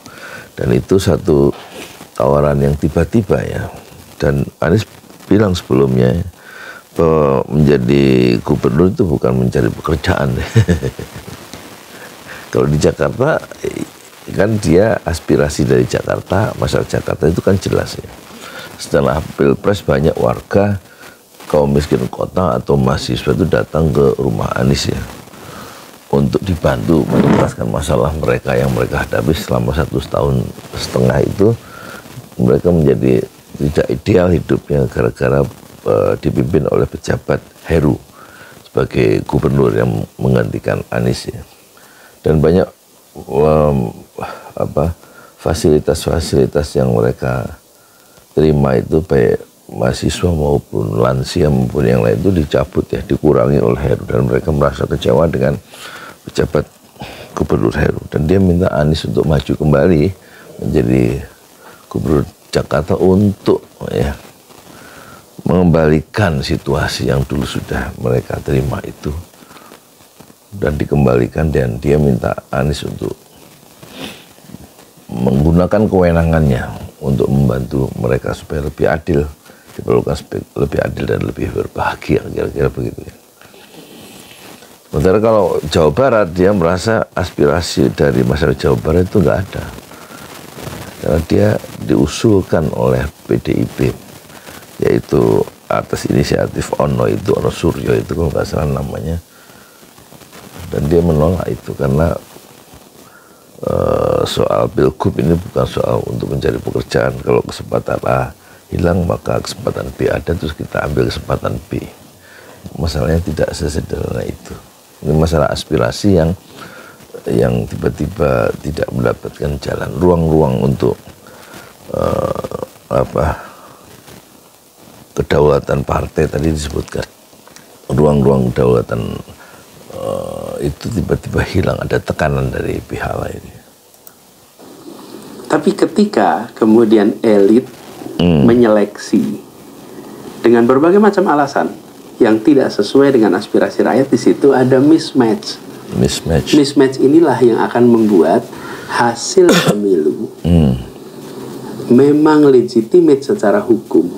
Dan itu satu tawaran yang tiba-tiba ya. Dan Anies bilang sebelumnya bahwa menjadi gubernur itu bukan mencari pekerjaan. Kalau di Jakarta kan dia aspirasi dari Jakarta, masyarakat Jakarta itu kan jelas ya. Setelah Pilpres banyak warga kaum miskin kota atau mahasiswa itu datang ke rumah Anies ya, untuk dibantu menuntaskan masalah mereka yang mereka hadapi selama 1,5 tahun itu. Mereka menjadi tidak ideal hidupnya gara-gara dipimpin oleh pejabat Heru sebagai gubernur yang menggantikan Anies ya. Dan banyak fasilitas-fasilitas yang mereka terima itu, baik mahasiswa maupun lansia maupun yang lain, itu dicabut ya, dikurangi oleh Heru, dan mereka merasa kecewa dengan pejabat gubernur Heru, dan dia minta Anies untuk maju kembali menjadi gubernur Jakarta untuk ya mengembalikan situasi yang dulu sudah mereka terima itu dan dikembalikan, dan dia minta Anies untuk menggunakan kewenangannya untuk membantu mereka supaya lebih adil, diperlukan lebih adil dan lebih berbahagia, kira-kira begitu ya. Sementara kalau Jawa Barat, dia merasa aspirasi dari masyarakat Jawa Barat itu nggak ada, karena dia diusulkan oleh PDIP, yaitu atas inisiatif Ono Suryo itu kalau nggak salah namanya, dan dia menolak itu karena soal Pilgub ini bukan soal untuk mencari pekerjaan. Kalau kesempatan A hilang, maka kesempatan B ada, terus kita ambil kesempatan B. Masalahnya tidak sesederhana itu. Ini masalah aspirasi yang tiba-tiba tidak mendapatkan jalan, ruang-ruang untuk kedaulatan partai tadi disebutkan, ruang-ruang kedaulatan itu tiba-tiba hilang, ada tekanan dari pihak lain. Tapi ketika kemudian elit menyeleksi dengan berbagai macam alasan yang tidak sesuai dengan aspirasi rakyat, di situ ada mismatch. Mismatch inilah yang akan membuat hasil pemilu memang legitimate secara hukum,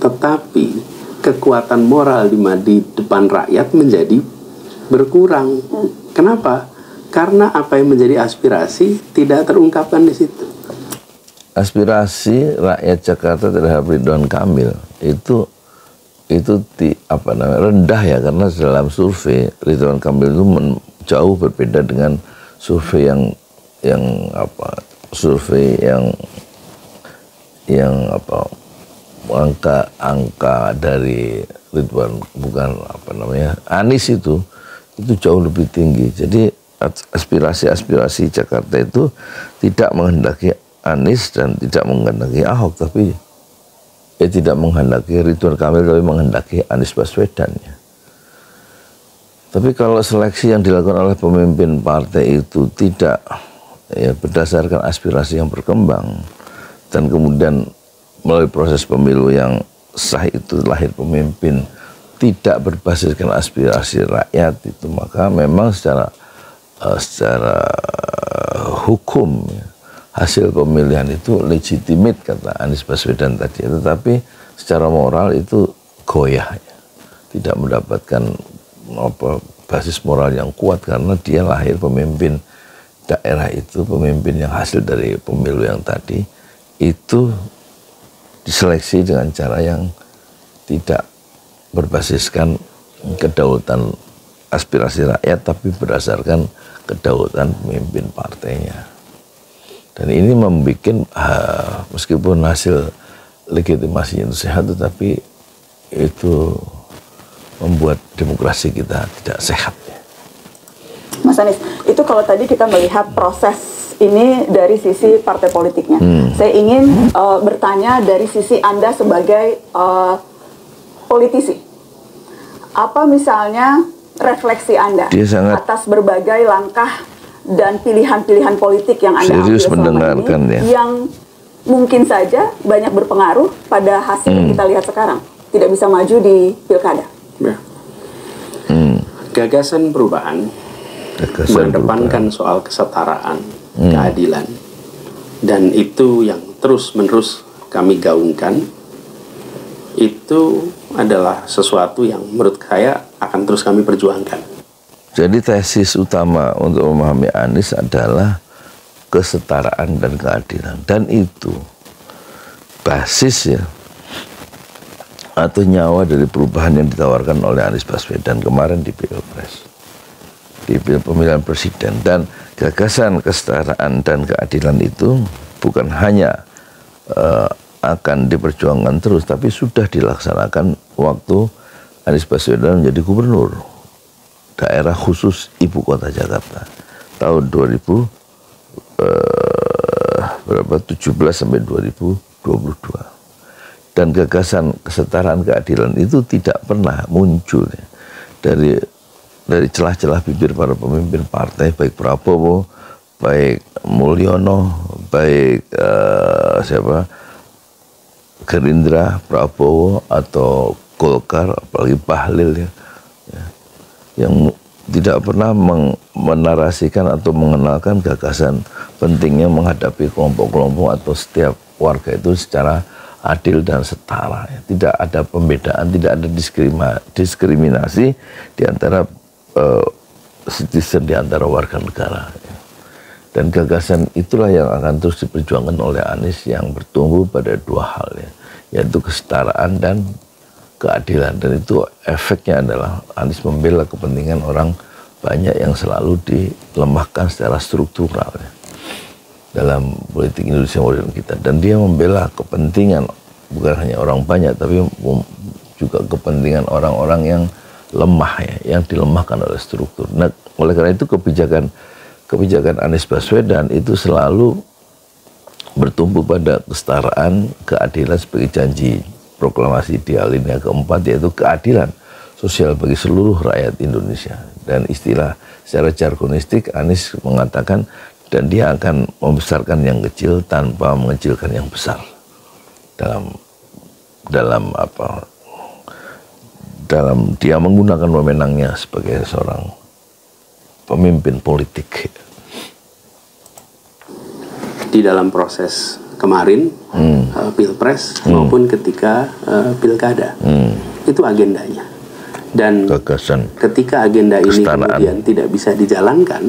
tetapi kekuatan moral di depan rakyat menjadi berkurang. Kenapa? Karena apa yang menjadi aspirasi tidak terungkapkan di situ. Aspirasi rakyat Jakarta terhadap Ridwan Kamil itu rendah ya, karena dalam survei Ridwan Kamil itu jauh berbeda dengan survei angka dari Ridwan, Anies itu jauh lebih tinggi. Jadi aspirasi Jakarta itu tidak menghendaki Anies dan tidak menghendaki Ahok, tapi tidak menghendaki Ridwan Kamil, tapi menghendaki Anies Baswedan ya. Tapi kalau seleksi yang dilakukan oleh pemimpin partai itu tidak berdasarkan aspirasi yang berkembang, dan kemudian melalui proses pemilu yang sah itu lahir pemimpin tidak berbasiskan aspirasi rakyat itu, maka memang secara hukum hasil pemilihan itu legitimate kata Anies Baswedan tadi, tetapi secara moral itu goyah, tidak mendapatkan basis moral yang kuat karena dia lahir pemimpin daerah itu, pemimpin yang hasil dari pemilu yang tadi itu diseleksi dengan cara yang tidak berbasiskan kedaulatan aspirasi rakyat, tapi berdasarkan kedaulatan pemimpin partainya. Dan ini membuat meskipun hasil legitimasinya itu sehat, tetapi itu membuat demokrasi kita tidak sehat. Mas Anies, itu kalau tadi kita melihat proses ini dari sisi partai politiknya. Saya ingin bertanya dari sisi Anda sebagai politisi. Apa misalnya refleksi Anda atas berbagai langkah dan pilihan-pilihan politik yang Anda ambil selama ini, yang mungkin saja banyak berpengaruh pada hasil yang kita lihat sekarang, tidak bisa maju di pilkada. Gagasan perubahan mengedepankan soal kesetaraan, keadilan, dan itu yang terus-menerus kami gaungkan. Itu adalah sesuatu yang menurut saya akan terus kami perjuangkan. Jadi tesis utama untuk memahami Anies adalah kesetaraan dan keadilan, dan itu basis ya atau nyawa dari perubahan yang ditawarkan oleh Anies Baswedan kemarin di Pilpres, di pemilihan presiden. Dan gagasan kesetaraan dan keadilan itu bukan hanya akan diperjuangkan terus, tapi sudah dilaksanakan waktu Anies Baswedan menjadi gubernur daerah khusus ibu kota Jakarta tahun 2017 sampai 2022. Dan gagasan kesetaraan keadilan itu tidak pernah muncul ya, dari celah-celah bibir para pemimpin partai, baik Prabowo, baik Mulyono, baik Gerindra, Prabowo, atau Golkar, apalagi Bahlil ya, yang tidak pernah menarasikan atau mengenalkan gagasan pentingnya menghadapi kelompok-kelompok atau setiap warga itu secara adil dan setara. Tidak ada pembedaan, tidak ada diskriminasi di antara citizen, di antara warga negara. Dan gagasan itulah yang akan terus diperjuangkan oleh Anies, yang bertumbuh pada dua hal ya, yaitu kesetaraan dan keadilan. Dan itu efeknya adalah Anies membela kepentingan orang banyak yang selalu dilemahkan secara struktural ya, dalam politik Indonesia modern kita. Dan dia membela kepentingan bukan hanya orang banyak, tapi juga kepentingan orang-orang yang lemah ya, yang dilemahkan oleh struktur. Nah, oleh karena itu kebijakan Anies Baswedan itu selalu bertumbuh pada kesetaraan, keadilan sebagai janji proklamasi di alinea keempat, yaitu keadilan sosial bagi seluruh rakyat Indonesia. Dan istilah secara jargonistik Anies mengatakan, dan dia akan membesarkan yang kecil tanpa mengecilkan yang besar. Dalam dia menggunakan wewenangnya sebagai seorang pemimpin politik. Di dalam proses kemarin Pilpres maupun ketika pilkada, itu agendanya. Dan gagasan ketika agenda ini kemudian tidak bisa dijalankan,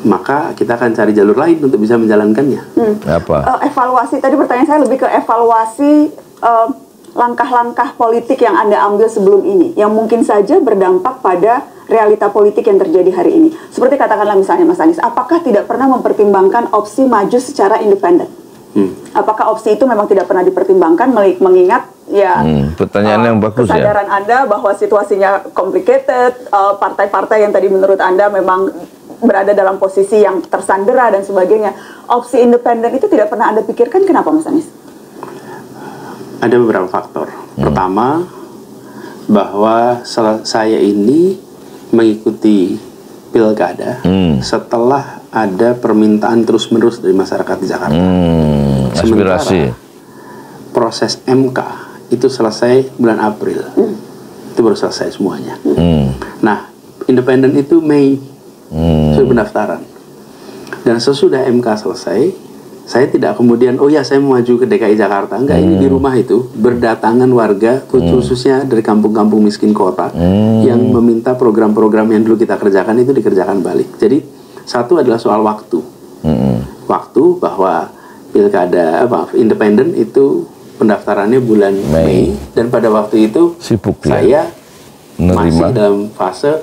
maka kita akan cari jalur lain untuk bisa menjalankannya. Apa? Evaluasi, tadi pertanyaan saya lebih ke evaluasi langkah-langkah politik yang Anda ambil sebelum ini, yang mungkin saja berdampak pada realita politik yang terjadi hari ini. Seperti katakanlah misalnya Mas Anies, apakah tidak pernah mempertimbangkan opsi maju secara independen? Apakah opsi itu memang tidak pernah dipertimbangkan, mengingat ya pertanyaan yang bagus kesadaran ya, Anda bahwa situasinya complicated, partai-partai yang tadi menurut Anda memang berada dalam posisi yang tersandera dan sebagainya. Opsi independen itu tidak pernah Anda pikirkan, kenapa Mas Anies? Ada beberapa faktor. Pertama, bahwa saya ini mengikuti pilkada setelah ada permintaan terus-menerus dari masyarakat di Jakarta. Aspirasi. Proses MK itu selesai bulan April. itu baru selesai semuanya. Nah, independen itu Mei sudah pendaftaran, dan sesudah MK selesai, saya tidak kemudian oh ya saya mau maju ke DKI Jakarta, enggak. Ini di rumah itu berdatangan warga khususnya dari kampung-kampung miskin kota yang meminta program-program yang dulu kita kerjakan itu dikerjakan balik. Jadi satu adalah soal waktu, waktu bahwa pilkada independen itu pendaftarannya bulan Mei, dan pada waktu itu sibuk saya masih dalam fase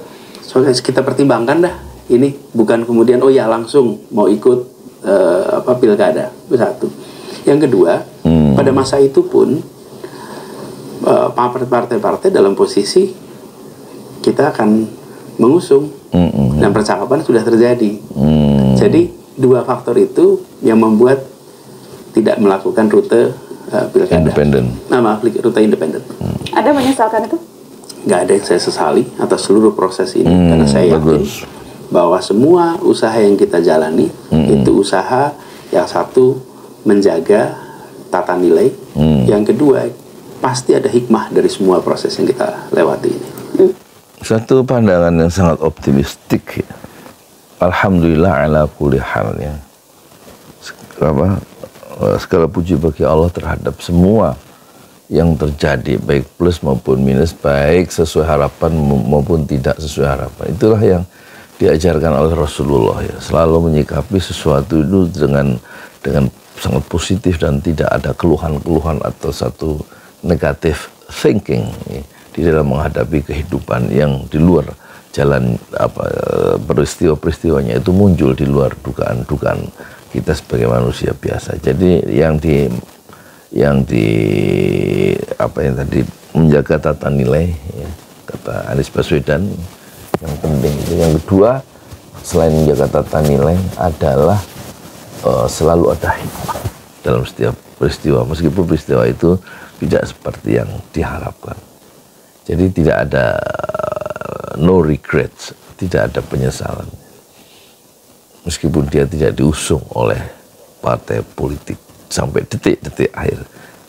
kita pertimbangkan dah, ini bukan kemudian oh ya langsung mau ikut pilkada. Itu satu. Yang kedua, pada masa itu pun partai-partai dalam posisi kita akan mengusung, dan percakapan sudah terjadi. Jadi dua faktor itu yang membuat tidak melakukan rute pilkada independen. Rute independen. Anda menyesalkan itu? Nggak ada yang saya sesali atas seluruh proses ini, karena saya yakin bahwa semua usaha yang kita jalani itu usaha yang satu menjaga tata nilai, yang kedua pasti ada hikmah dari semua proses yang kita lewati ini. Satu pandangan yang sangat optimistik ya. Alhamdulillah ala kulli hal ya. Segala puji bagi Allah terhadap semua yang terjadi, baik plus maupun minus, baik sesuai harapan maupun tidak sesuai harapan. Itulah yang diajarkan oleh Rasulullah ya, selalu menyikapi sesuatu itu dengan sangat positif dan tidak ada keluhan-keluhan atau satu negatif thinking ya, di dalam menghadapi kehidupan yang di luar jalan peristiwa-peristiwanya itu muncul di luar dugaan-dugaan kita sebagai manusia biasa. Jadi yang tadi menjaga tata nilai ya, kata Anies Baswedan, yang penting itu. Yang kedua, selain menjaga tata nilai adalah selalu ada hikmah dalam setiap peristiwa, meskipun peristiwa itu tidak seperti yang diharapkan. Jadi tidak ada no regrets, tidak ada penyesalan, meskipun dia tidak diusung oleh partai politik sampai detik-detik akhir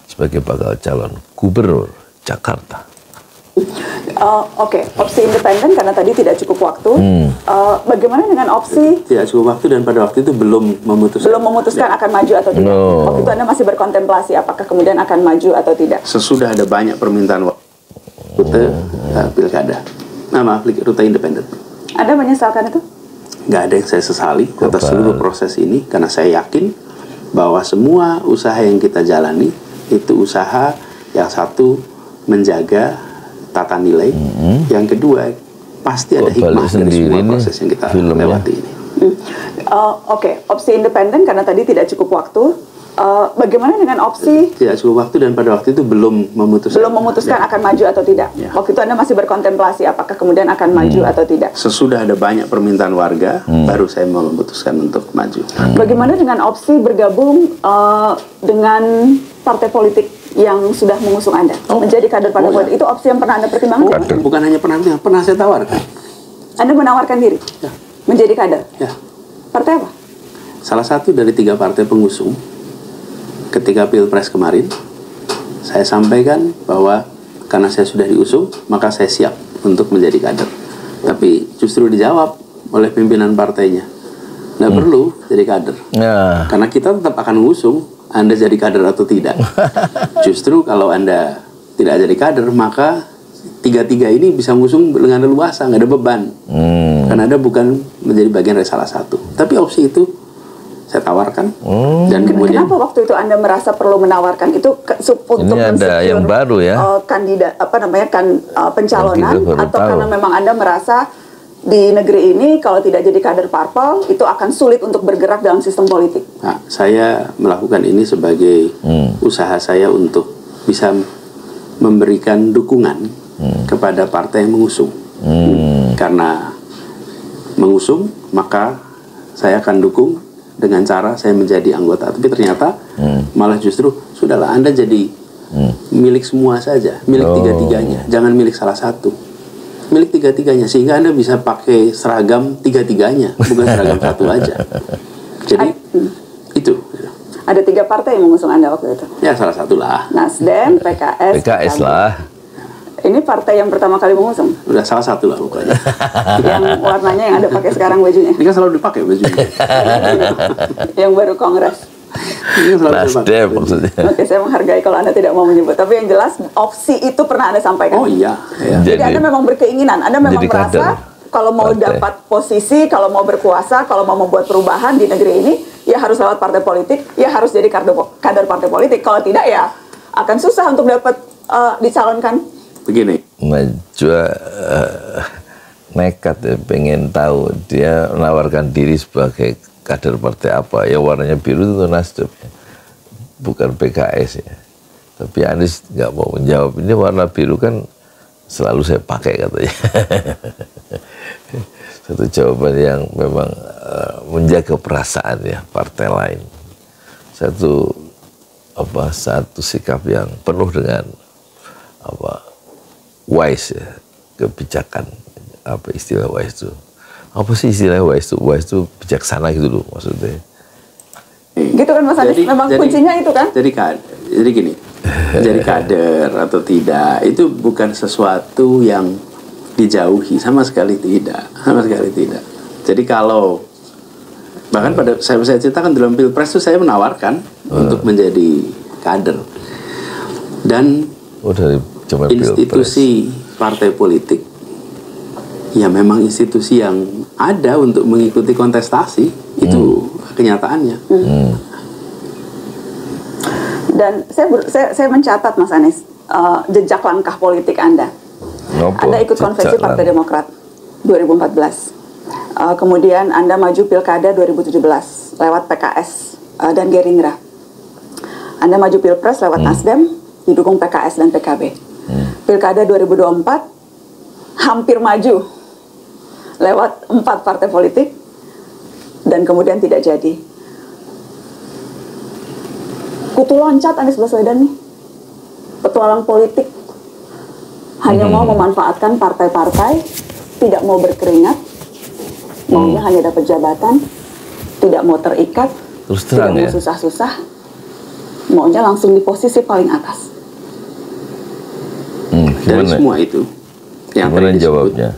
sebagai bakal calon gubernur Jakarta. Oke, opsi independen karena tadi tidak cukup waktu. Bagaimana dengan opsi tidak cukup waktu dan pada waktu itu belum memutuskan akan maju atau tidak? Waktu itu Anda masih berkontemplasi apakah kemudian akan maju atau tidak? Sesudah ada banyak permintaan rute pilkada, rute independen. Anda menyesalkan itu? Nggak ada yang saya sesali atas seluruh proses ini, karena saya yakin bahwa semua usaha yang kita jalani itu usaha yang satu menjaga tata nilai, yang kedua pasti ada hikmah dari semua proses yang kita lewati ini. Oke, opsi independen karena tadi tidak cukup waktu. Bagaimana dengan opsi tidak cukup waktu dan pada waktu itu belum memutuskan akan maju atau tidak? Waktu itu Anda masih berkontemplasi apakah kemudian akan maju atau tidak? Sesudah ada banyak permintaan warga, baru saya mau memutuskan untuk maju. Bagaimana dengan opsi bergabung dengan partai politik yang sudah mengusung Anda menjadi kader partai politik? Itu opsi yang pernah Anda pertimbangkan? Bukan hanya pernah saya tawarkan. Anda menawarkan diri menjadi kader? Ya. Partai apa? Salah satu dari 3 partai pengusung. Ketika Pilpres kemarin, saya sampaikan bahwa karena saya sudah diusung, maka saya siap untuk menjadi kader. Tapi justru dijawab oleh pimpinan partainya, nggak perlu jadi kader, karena kita tetap akan mengusung, Anda jadi kader atau tidak. Justru kalau Anda tidak jadi kader, maka 3 ini bisa mengusung dengan leluasa, nggak ada beban, karena Anda bukan menjadi bagian dari salah satu. Tapi opsi itu saya tawarkan, dan kemudian kenapa waktu itu Anda merasa perlu menawarkan itu untuk ada yang baru ya, kandidat pencalonan, atau karena memang Anda merasa di negeri ini kalau tidak jadi kader parpol itu akan sulit untuk bergerak dalam sistem politik? Nah, saya melakukan ini sebagai usaha saya untuk bisa memberikan dukungan kepada partai yang mengusung, karena mengusung maka saya akan dukung dengan cara saya menjadi anggota. Tapi ternyata malah justru sudahlah Anda jadi milik semua saja, milik 3-tiganya, jangan milik salah satu, milik 3-tiganya, sehingga Anda bisa pakai seragam 3-tiganya, bukan seragam satu aja. Jadi itu. Ada 3 partai yang mengusung Anda waktu itu? Ya salah satu lah. Nasdem, PKS lah. Ini partai yang pertama kali mengusung. Udah salah satu lah pokoknya. Yang warnanya yang Anda pakai sekarang bajunya. Ini kan selalu dipakai bajunya. Yang baru Kongres. Nasdem maksudnya. Oke, saya menghargai kalau Anda tidak mau menyebut. Tapi yang jelas opsi itu pernah Anda sampaikan. Oh iya. Jadi Anda memang berkeinginan, Anda memang merasa kalau mau dapat posisi, kalau mau berkuasa, kalau mau membuat perubahan di negeri ini, ya harus lewat partai politik, ya harus jadi kader partai politik. Kalau tidak ya akan susah untuk dapat dicalonkan. Begini. Najwa nekat ya, pengen tahu, dia menawarkan diri sebagai kader partai apa, ya warnanya biru itu Nasdem ya. Bukan PKS ya. Tapi Anies nggak mau menjawab, ini warna biru kan selalu saya pakai katanya. Satu jawaban yang memang menjaga perasaan ya partai lain. Satu sikap yang penuh dengan wise ya, kebijakan. Apa istilah wise itu? Apa sih istilah wise itu? Wise itu bijaksana gitu loh maksudnya. Gitu kan Mas Anies, memang kuncinya itu kan? Jadi gini, jadi kader atau tidak itu bukan sesuatu yang dijauhi, sama sekali tidak. Jadi kalau bahkan pada saya ceritakan dalam Pilpres itu saya menawarkan untuk menjadi kader dan institusi partai politik ya memang institusi yang ada untuk mengikuti kontestasi itu kenyataannya. Dan saya mencatat Mas Anies jejak langkah politik Anda. Anda ikut konvensi Partai Demokrat 2014. Kemudian Anda maju Pilkada 2017 lewat PKS dan Gerindra. Anda maju Pilpres lewat Nasdem, didukung PKS dan PKB. Pilkada 2024 hampir maju lewat 4 partai politik dan kemudian tidak jadi. Kutu loncat Anies Baswedan nih, petualang politik, hanya mau memanfaatkan partai-partai, tidak mau berkeringat, maunya hanya dapat jabatan, tidak mau terikat, tidak mau susah-susah, maunya langsung di posisi paling atas. Dari semua itu, yang tadi jawabnya,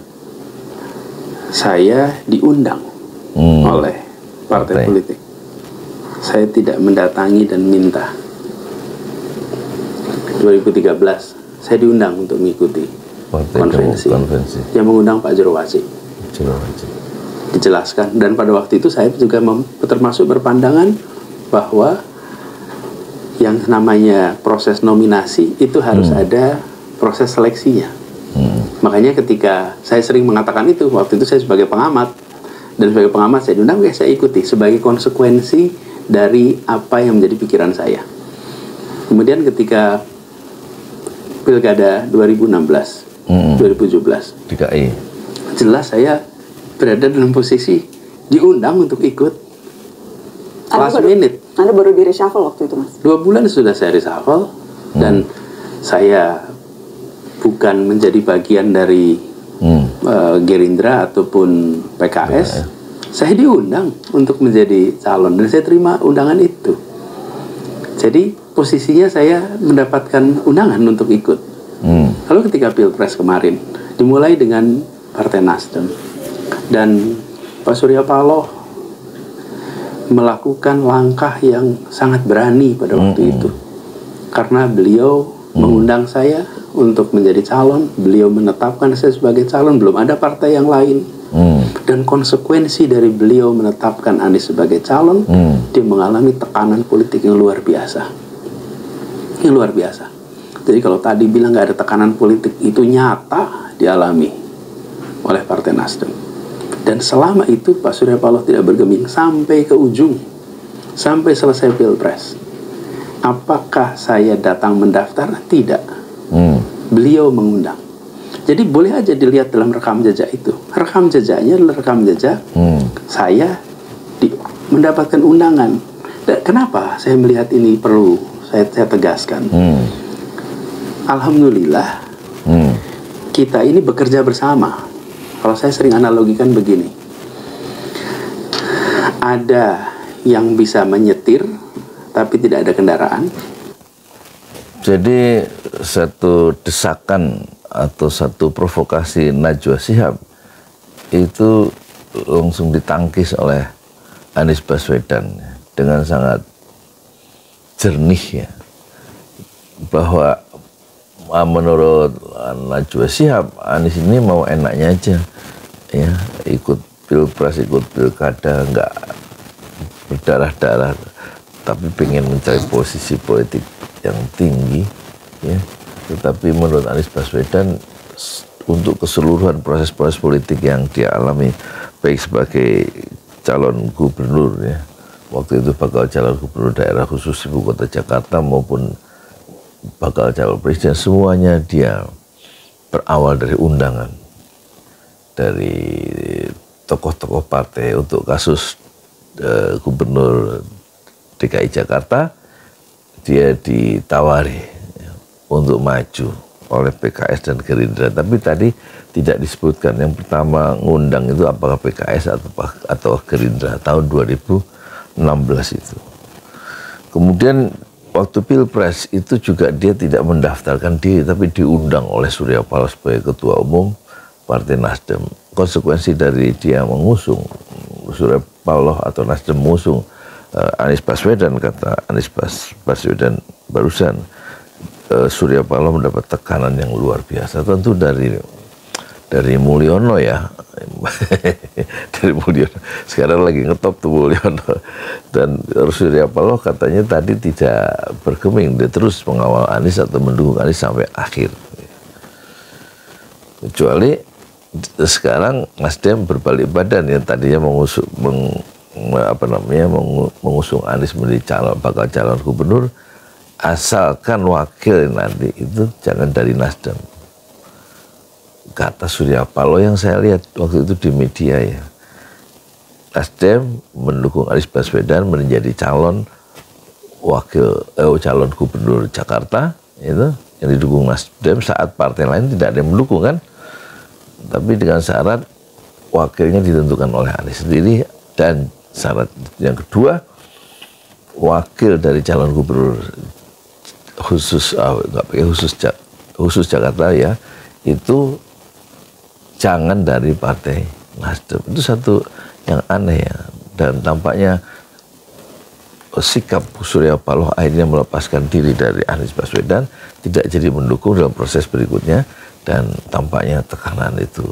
saya diundang oleh partai politik. Saya tidak mendatangi dan minta. 2013 saya diundang untuk mengikuti konvensi. Yang mengundang Pak Jerowasi. Dijelaskan, dan pada waktu itu saya juga termasuk berpandangan bahwa yang namanya proses nominasi itu harus ada proses seleksinya. Makanya ketika saya sering mengatakan itu, waktu itu saya sebagai pengamat, dan sebagai pengamat saya diundang, ya saya ikuti sebagai konsekuensi dari apa yang menjadi pikiran saya. Kemudian ketika Pilkada 2016, 2017 DKI, jelas saya berada dalam posisi diundang untuk ikut last minute. Anda baru di reshuffle waktu itu Mas? 2 bulan sudah saya reshuffle, dan saya bukan menjadi bagian dari Gerindra ataupun PKS. Saya diundang untuk menjadi calon dan saya terima undangan itu. Jadi posisinya saya mendapatkan undangan untuk ikut. Lalu ketika Pilpres kemarin dimulai dengan Partai Nasdem dan Pak Surya Paloh melakukan langkah yang sangat berani pada waktu itu, karena beliau mengundang saya untuk menjadi calon, beliau menetapkan saya sebagai calon, belum ada partai yang lain. Dan konsekuensi dari beliau menetapkan Anies sebagai calon, dia mengalami tekanan politik yang luar biasa. Yang luar biasa. Jadi kalau tadi bilang nggak ada tekanan politik, itu nyata dialami oleh Partai Nasdem. Dan selama itu Pak Surya Paloh tidak bergeming sampai ke ujung, sampai selesai Pilpres. Apakah saya datang mendaftar? Tidak. Beliau mengundang. Jadi boleh aja dilihat dalam rekam jejak itu. Rekam jejaknya adalah rekam jejak saya mendapatkan undangan. Dan kenapa saya melihat ini perlu saya tegaskan? Alhamdulillah kita ini bekerja bersama. Kalau saya sering analogikan begini, ada yang bisa menyetir tapi tidak ada kendaraan. Jadi satu desakan atau satu provokasi Najwa Shihab itu langsung ditangkis oleh Anies Baswedan dengan sangat jernih ya, bahwa menurut Najwa Shihab Anies ini mau enaknya aja ya, ikut pilpres, ikut pilkada, nggak berdarah-darah, tapi pengen mencari posisi politik yang tinggi ya. Tetapi menurut Anies Baswedan, untuk keseluruhan proses-proses politik yang dia alami, baik sebagai calon gubernur ya, waktu itu bakal calon gubernur daerah khusus ibu kota Jakarta maupun bakal calon presiden, semuanya dia berawal dari undangan dari tokoh-tokoh partai untuk kasus gubernur DKI Jakarta. Dia ditawari ya, untuk maju oleh PKS dan Gerindra, tapi tadi tidak disebutkan. Yang pertama ngundang itu apakah PKS atau Gerindra tahun 2016 itu. Kemudian waktu Pilpres itu juga dia tidak mendaftarkan diri, tapi diundang oleh Surya Paloh sebagai Ketua Umum Partai Nasdem. Konsekuensi dari dia mengusung Surya Paloh atau Nasdem mengusung Anies Baswedan, kata Anies Baswedan barusan, Surya Paloh mendapat tekanan yang luar biasa, tentu dari Mulyono ya, dari Mulyono. Sekarang lagi ngetop tuh Mulyono, dan Surya Paloh katanya tadi tidak bergeming, dia terus mengawal Anies atau mendukung Anies sampai akhir. Kecuali sekarang Nasdem berbalik badan, yang tadinya mengusung Anies menjadi bakal calon gubernur, asalkan wakil nanti itu jangan dari Nasdem. Kata Surya Paloh yang saya lihat waktu itu di media ya, Nasdem mendukung Anies Baswedan menjadi calon calon gubernur Jakarta itu yang didukung Nasdem, saat partai lain tidak ada yang mendukung kan, tapi dengan syarat wakilnya ditentukan oleh Anies sendiri. Dan syarat yang kedua, wakil dari calon gubernur khusus khusus Jakarta ya, itu jangan dari partai Nasdem. Itu satu yang aneh ya, dan tampaknya sikap Surya Paloh akhirnya melepaskan diri dari Anies Baswedan, tidak jadi mendukung dalam proses berikutnya, dan tampaknya tekanan itu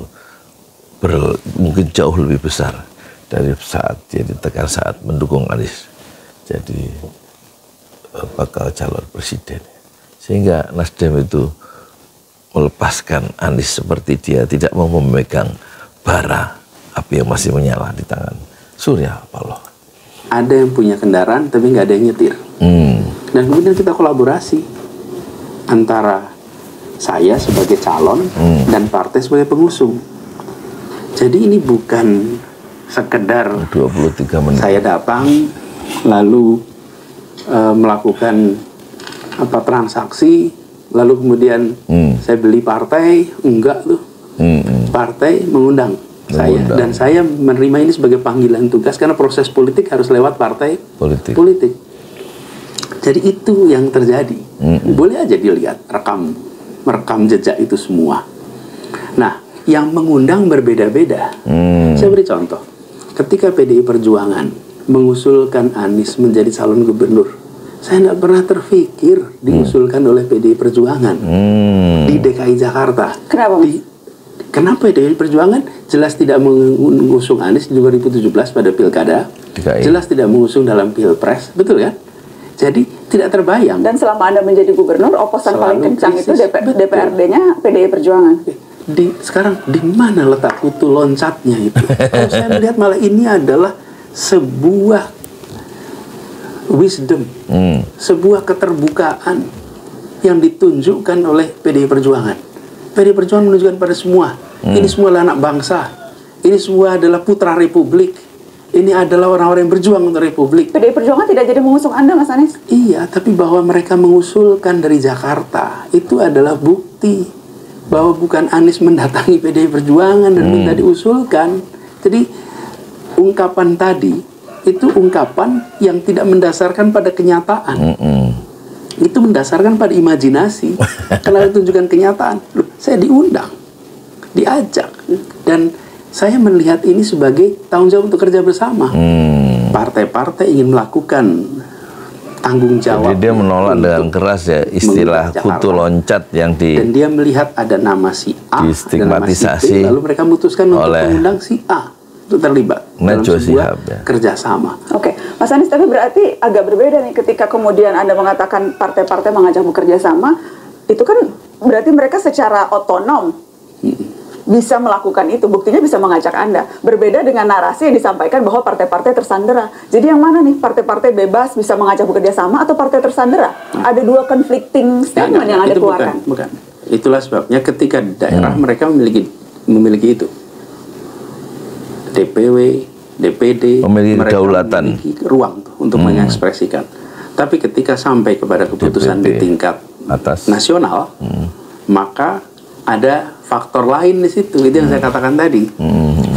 mungkin jauh lebih besar dari saat dia ditekan saat mendukung Anies jadi bakal calon presiden. Sehingga Nasdem itu melepaskan Anies seperti dia tidak mau memegang bara api yang masih menyala di tangan Surya Paloh. Ada yang punya kendaraan tapi nggak ada yang nyetir. Dan kemudian kita kolaborasi antara saya sebagai calon dan partai sebagai pengusung. Jadi ini bukan sekedar 23 menit saya datang lalu melakukan transaksi lalu kemudian saya beli partai, enggak tuh. Partai mengundang saya, dan saya menerima ini sebagai panggilan tugas karena proses politik harus lewat partai politik. Jadi itu yang terjadi. Boleh aja dilihat merekam jejak itu semua. Nah, yang mengundang berbeda-beda. Saya beri contoh. Ketika PDI Perjuangan mengusulkan Anies menjadi calon gubernur, saya tidak pernah terfikir diusulkan oleh PDI Perjuangan di DKI Jakarta. Kenapa? Kenapa PDI Perjuangan jelas tidak mengusung Anies di 2017 pada pilkada, jelas tidak mengusung dalam pilpres, betul kan? Jadi tidak terbayang. Dan selama Anda menjadi gubernur, oposan paling kencang itu DPRD-nya PDI Perjuangan. Sekarang di mana letak kutu loncatnya itu? Kalau saya melihat malah ini adalah sebuah wisdom, sebuah keterbukaan yang ditunjukkan oleh PDI Perjuangan. PDI Perjuangan menunjukkan pada semua, ini semua adalah anak bangsa, ini semua adalah putra republik, ini adalah orang-orang yang berjuang untuk republik. PDI Perjuangan tidak jadi mengusung Anda, Mas Anies? Iya, tapi bahwa mereka mengusulkan dari Jakarta itu adalah bukti bahwa bukan Anies mendatangi PDI Perjuangan dan minta diusulkan. Jadi ungkapan tadi itu ungkapan yang tidak mendasarkan pada kenyataan. Itu mendasarkan pada imajinasi. Karena tunjukkan kenyataan. Loh, saya diundang, diajak, dan saya melihat ini sebagai tanggung jawab untuk kerja bersama. Partai-partai ingin melakukan tanggung jawab. Jadi dia menolak dengan keras ya istilah kutu loncat yang dan dia melihat ada nama si A, distigmatisasi, lalu mereka memutuskan untuk mengundang si A untuk terlibat dalam sebuah kerjasama. Oke, Mas Anies, tapi berarti agak berbeda nih ketika kemudian Anda mengatakan partai-partai mengajak bekerja sama, itu kan berarti mereka secara otonom bisa melakukan itu, buktinya bisa mengajak Anda. Berbeda dengan narasi yang disampaikan bahwa partai-partai tersandera. Jadi yang mana nih, partai-partai bebas bisa mengajak bekerja sama atau partai tersandera? Ada dua conflicting statement yang Anda keluarkan. Bukan. Itulah sebabnya ketika daerah mereka memiliki itu. DPW, DPD, mereka kedaulatan, memiliki ruang untuk mengekspresikan. Tapi ketika sampai kepada keputusan di tingkat atas nasional, maka ada faktor lain di situ. Itu yang saya katakan tadi.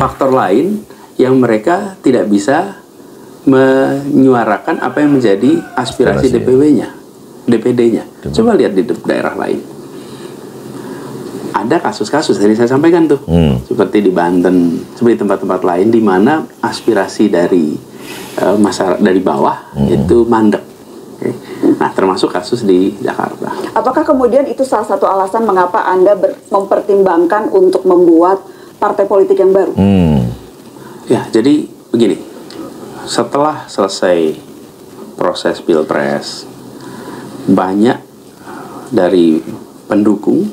Faktor lain yang mereka tidak bisa menyuarakan apa yang menjadi aspirasi DPW-nya, DPD-nya. Coba lihat di daerah lain. Ada kasus-kasus tadi saya sampaikan tuh, seperti di Banten, seperti tempat-tempat lain di mana aspirasi dari masyarakat dari bawah itu mandek. Nah, termasuk kasus di Jakarta. Apakah kemudian itu salah satu alasan mengapa Anda mempertimbangkan untuk membuat partai politik yang baru? Ya, jadi begini. Setelah selesai proses Pilpres, banyak dari pendukung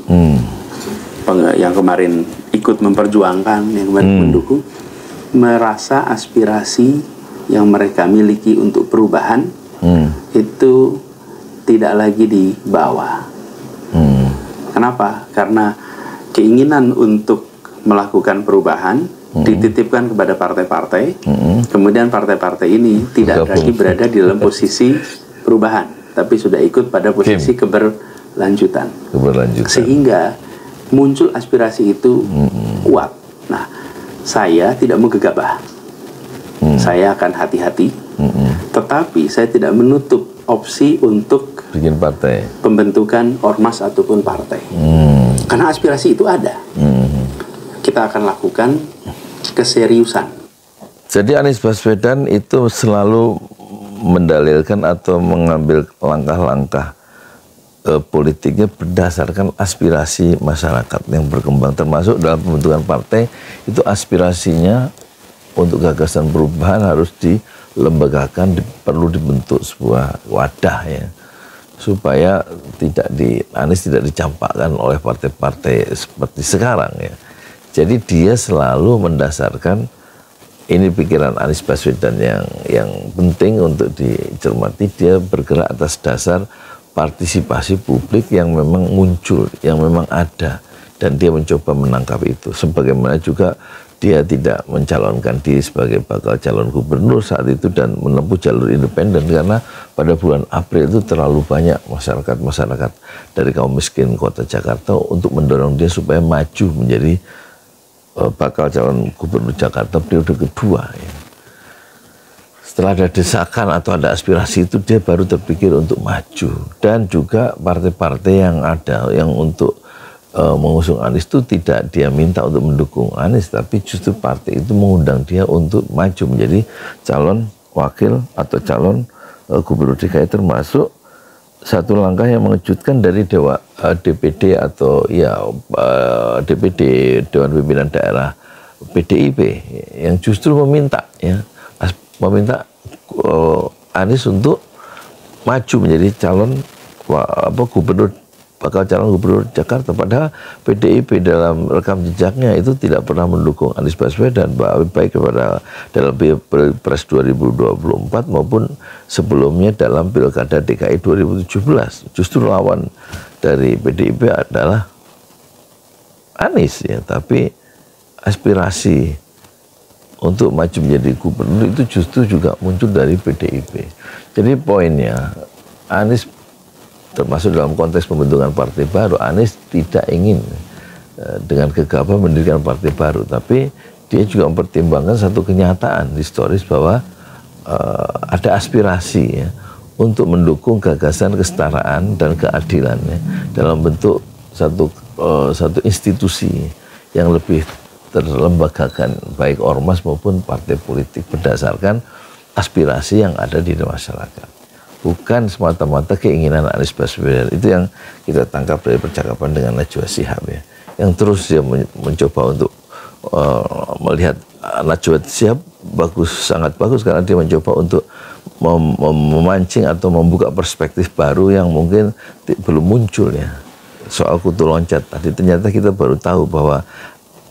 yang kemarin ikut memperjuangkan, yang kemarin mendukung, merasa aspirasi yang mereka miliki untuk perubahan itu tidak lagi dibawa. Kenapa? Karena keinginan untuk melakukan perubahan dititipkan kepada partai-partai, kemudian partai-partai ini tidak lagi berada di dalam posisi perubahan, tapi sudah ikut pada posisi keberlanjutan. Sehingga muncul aspirasi itu kuat. Nah, saya tidak mau gegabah. Saya akan hati-hati. Tetapi saya tidak menutup opsi untuk bikin partai, pembentukan ormas ataupun partai. Karena aspirasi itu ada. Kita akan lakukan keseriusan. Jadi Anies Baswedan itu selalu mendalilkan atau mengambil langkah-langkah politiknya berdasarkan aspirasi masyarakat yang berkembang, termasuk dalam pembentukan partai itu aspirasinya untuk gagasan perubahan harus dilembagakan, perlu dibentuk sebuah wadah ya, supaya Anies tidak dicampakkan oleh partai-partai seperti sekarang ya. Jadi dia selalu mendasarkan, ini pikiran Anies Baswedan yang penting untuk dicermati, dia bergerak atas dasar partisipasi publik yang memang muncul, yang memang ada, dan dia mencoba menangkap itu. Sebagaimana juga dia tidak mencalonkan diri sebagai bakal calon gubernur saat itu dan menempuh jalur independen karena pada bulan April itu terlalu banyak masyarakat dari kaum miskin kota Jakarta untuk mendorong dia supaya maju menjadi bakal calon gubernur Jakarta periode kedua ya. Setelah ada desakan atau ada aspirasi itu, dia baru terpikir untuk maju. Dan juga partai-partai yang ada yang untuk mengusung Anies itu tidak dia minta untuk mendukung Anies, tapi justru partai itu mengundang dia untuk maju menjadi calon wakil atau calon gubernur DKI, termasuk satu langkah yang mengejutkan dari DPD atau DPD Dewan Pimpinan Daerah PDIP yang justru meminta Anies untuk maju menjadi calon bakal calon gubernur Jakarta. Padahal PDIP dalam rekam jejaknya itu tidak pernah mendukung Anies Baswedan, baik kepada dalam Pilpres 2024 maupun sebelumnya dalam Pilkada DKI 2017. Justru lawan dari PDIP adalah Anies ya, tapi aspirasi untuk maju menjadi gubernur itu justru juga muncul dari PDIP. Jadi poinnya, Anies termasuk dalam konteks pembentukan partai baru, Anies tidak ingin dengan gegabah mendirikan partai baru, tapi dia juga mempertimbangkan satu kenyataan historis bahwa ada aspirasi ya, untuk mendukung gagasan kesetaraan dan keadilan ya, dalam bentuk satu satu institusi yang lebih terlembagakan, baik ormas maupun partai politik berdasarkan aspirasi yang ada di masyarakat, bukan semata-mata keinginan Anies Baswedan. Itu yang kita tangkap dari percakapan dengan Najwa Shihab ya, yang terus dia mencoba untuk melihat. Najwa Shihab sangat bagus karena dia mencoba untuk memancing atau membuka perspektif baru yang mungkin belum muncul ya. Soal kutu loncat tadi, ternyata kita baru tahu bahwa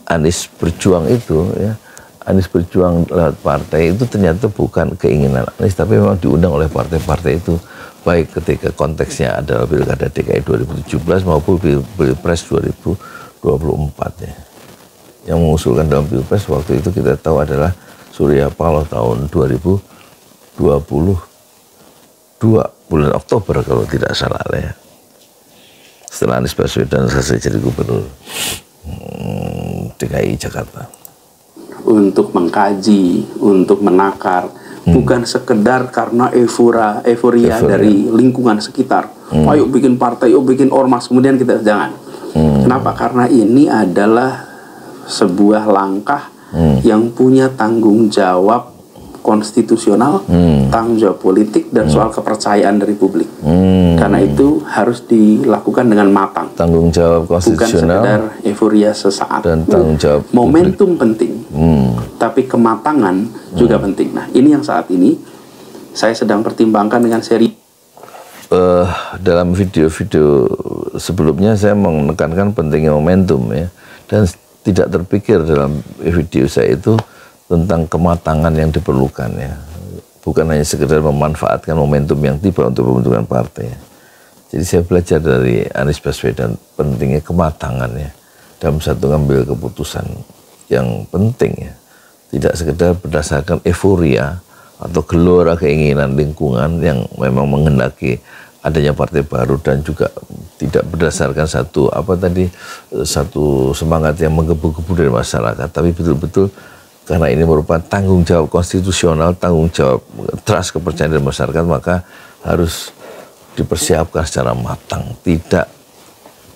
Anies berjuang itu ya, Anies berjuang lewat partai itu ternyata bukan keinginan Anies, tapi memang diundang oleh partai-partai itu, baik ketika konteksnya adalah Pilkada DKI 2017 maupun Pilpres 2024 ya. Yang mengusulkan dalam Pilpres waktu itu kita tahu adalah Surya Paloh tahun 2022 bulan Oktober kalau tidak salah ya. Setelah Anies Baswedan selesai jadi gubernur DKI Jakarta. Untuk mengkaji, untuk menakar, bukan sekedar karena euforia dari lingkungan sekitar. Ayo bikin partai, ayo bikin ormas, kemudian kita jangan. Kenapa? Karena ini adalah sebuah langkah yang punya tanggung jawab konstitusional, tanggung jawab politik, dan soal kepercayaan dari publik. Karena itu harus dilakukan dengan matang. Tanggung jawab konstitusional, bukan sekedar euforia sesaat. Dan tanggung jawab momentum penting, tapi kematangan juga penting. Nah, ini yang saat ini saya sedang pertimbangkan dengan seri. Dalam video-video sebelumnya saya menekankan pentingnya momentum ya, dan tidak terpikir dalam video saya itu tentang kematangan yang diperlukan ya, bukan hanya sekedar memanfaatkan momentum yang tiba untuk pembentukan partai. Jadi saya belajar dari Anies Baswedan pentingnya kematangan ya dalam satu ngambil keputusan yang penting ya, tidak sekedar berdasarkan euforia atau gelora keinginan lingkungan yang memang menghendaki adanya partai baru, dan juga tidak berdasarkan satu semangat yang menggebu-gebu dari masyarakat, tapi betul-betul karena ini merupakan tanggung jawab konstitusional, tanggung jawab trust kepercayaan dari masyarakat, maka harus dipersiapkan secara matang, tidak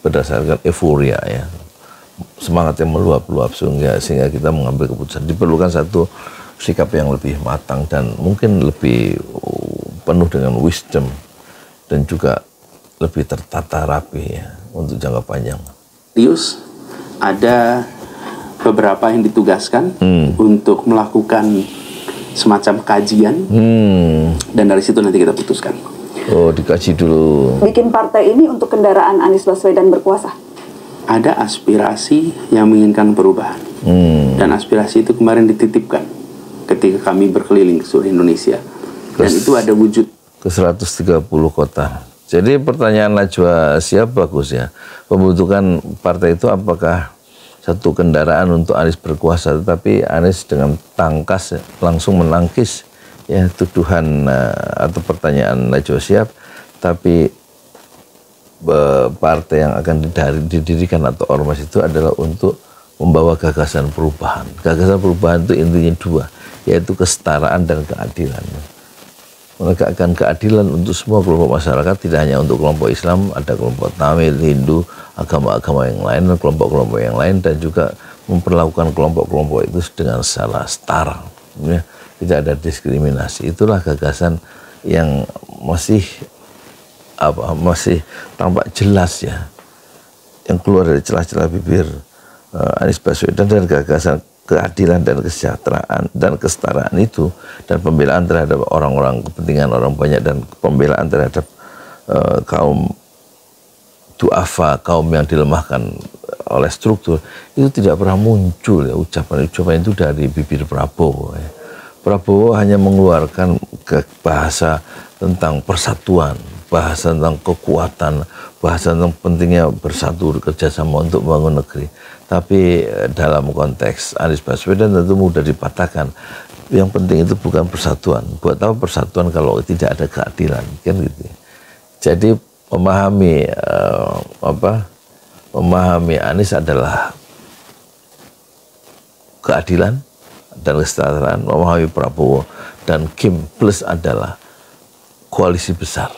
berdasarkan euforia ya, semangat yang meluap-luap sehingga kita mengambil keputusan. Diperlukan satu sikap yang lebih matang dan mungkin lebih penuh dengan wisdom dan juga lebih tertata rapi ya untuk jangka panjang. Ada beberapa yang ditugaskan untuk melakukan semacam kajian, dan dari situ nanti kita putuskan. Oh, dikaji dulu. Bikin partai ini untuk kendaraan Anies Baswedan berkuasa. Ada aspirasi yang menginginkan perubahan, dan aspirasi itu kemarin dititipkan ketika kami berkeliling ke seluruh Indonesia, dan itu ada wujud ke 130 kota. Jadi pertanyaan Najwa Shihab bagus ya. Pembentukan partai itu apakah satu kendaraan untuk Anies berkuasa, tetapi Anies dengan tangkas langsung menangkis ya tuduhan atau pertanyaan Najwa Shihab, tapi partai yang akan didirikan atau ormas itu adalah untuk membawa gagasan perubahan. Gagasan perubahan itu intinya dua, yaitu kesetaraan dan keadilan. Menegakkan keadilan untuk semua kelompok masyarakat, tidak hanya untuk kelompok Islam, ada kelompok Tamil, Hindu, agama-agama yang lain, dan kelompok-kelompok yang lain, dan juga memperlakukan kelompok-kelompok itu dengan salah setara, ya, tidak ada diskriminasi. Itulah gagasan yang masih tampak jelas ya, yang keluar dari celah-celah bibir Anies Baswedan, dan gagasan keadilan dan kesejahteraan dan kesetaraan itu, dan pembelaan terhadap orang-orang, kepentingan orang banyak, dan pembelaan terhadap kaum duafa, kaum yang dilemahkan oleh struktur, itu tidak pernah muncul ya, ucapan-ucapan itu dari bibir Prabowo ya. Prabowo hanya mengeluarkan bahasa tentang persatuan, bahasa tentang kekuatan, bahasa tentang pentingnya bersatu, kerjasama untuk membangun negeri. Tapi dalam konteks Anies Baswedan tentu mudah dipatahkan. Yang penting itu bukan persatuan. Buat apa persatuan kalau tidak ada keadilan, kan gitu. Jadi memahami Anies adalah keadilan dan kesetaraan. Memahami Prabowo dan Kim plus adalah koalisi besar.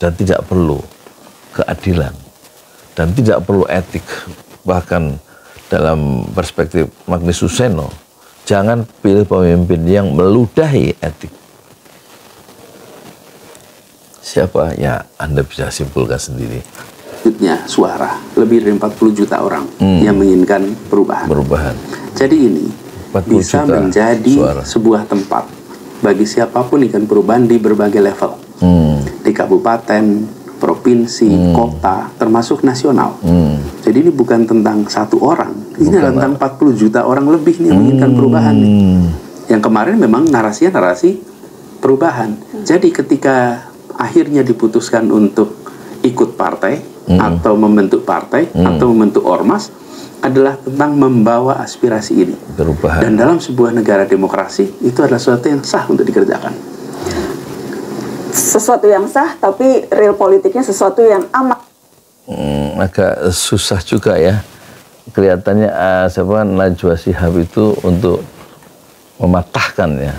Dan tidak perlu keadilan dan tidak perlu etik. Bahkan dalam perspektif Magnus Suseno, jangan pilih pemimpin yang meludahi etik. Siapa? Ya, Anda bisa simpulkan sendiri. Suara lebih dari 40 juta orang yang menginginkan perubahan. Jadi ini bisa menjadi sebuah tempat bagi siapapun ingin perubahan di berbagai level, di kabupaten, provinsi, kota, termasuk nasional. Jadi ini bukan tentang satu orang, ini adalah tentang 40 juta orang lebih nih yang menginginkan perubahan nih. Yang kemarin memang narasinya narasi perubahan. Jadi ketika akhirnya diputuskan untuk ikut partai atau membentuk partai atau membentuk ormas, adalah tentang membawa aspirasi ini. Perubahan. Dan dalam sebuah negara demokrasi itu adalah sesuatu yang sah untuk dikerjakan. Sesuatu yang sah, tapi real politiknya sesuatu yang amat. Agak susah juga ya. Kelihatannya Najwa Shihab itu untuk mematahkan ya,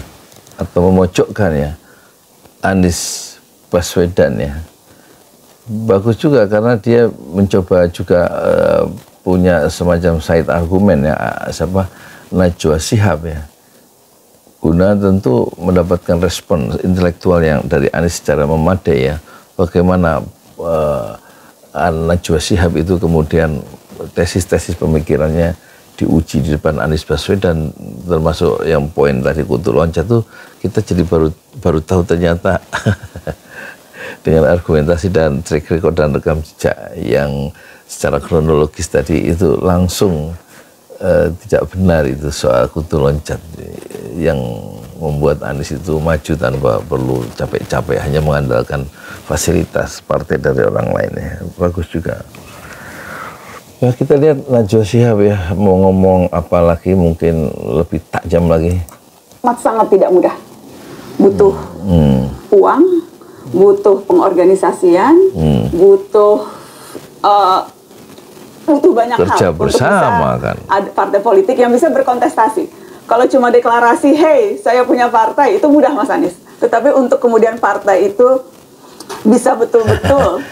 atau memojokkan ya Anies Baswedan ya. Bagus juga karena dia mencoba juga punya semacam side argumen ya, Najwa Shihab ya, guna tentu mendapatkan respon intelektual yang dari Anies secara memadai ya. Bagaimana Najwa Shihab itu kemudian tesis-tesis pemikirannya diuji di depan Anies Baswedan, termasuk yang poin tadi kutu loncat tuh kita jadi baru tahu ternyata dengan argumentasi dan track record dan rekam jejak yang secara kronologis tadi itu langsung tidak benar itu soal kutu loncat yang membuat Anies itu maju tanpa perlu capek-capek, hanya mengandalkan fasilitas partai dari orang lain ya. Bagus juga. Ya, kita lihat Najwa Shihab ya, mau ngomong apa lagi mungkin lebih tajam lagi. Sangat tidak mudah. Butuh uang, butuh pengorganisasian, butuh banyak kerja hal bersama untuk bisa kan. Ada partai politik yang bisa berkontestasi. Kalau cuma deklarasi, hey saya punya partai, itu mudah Mas Anies. Tetapi untuk kemudian partai itu bisa betul-betul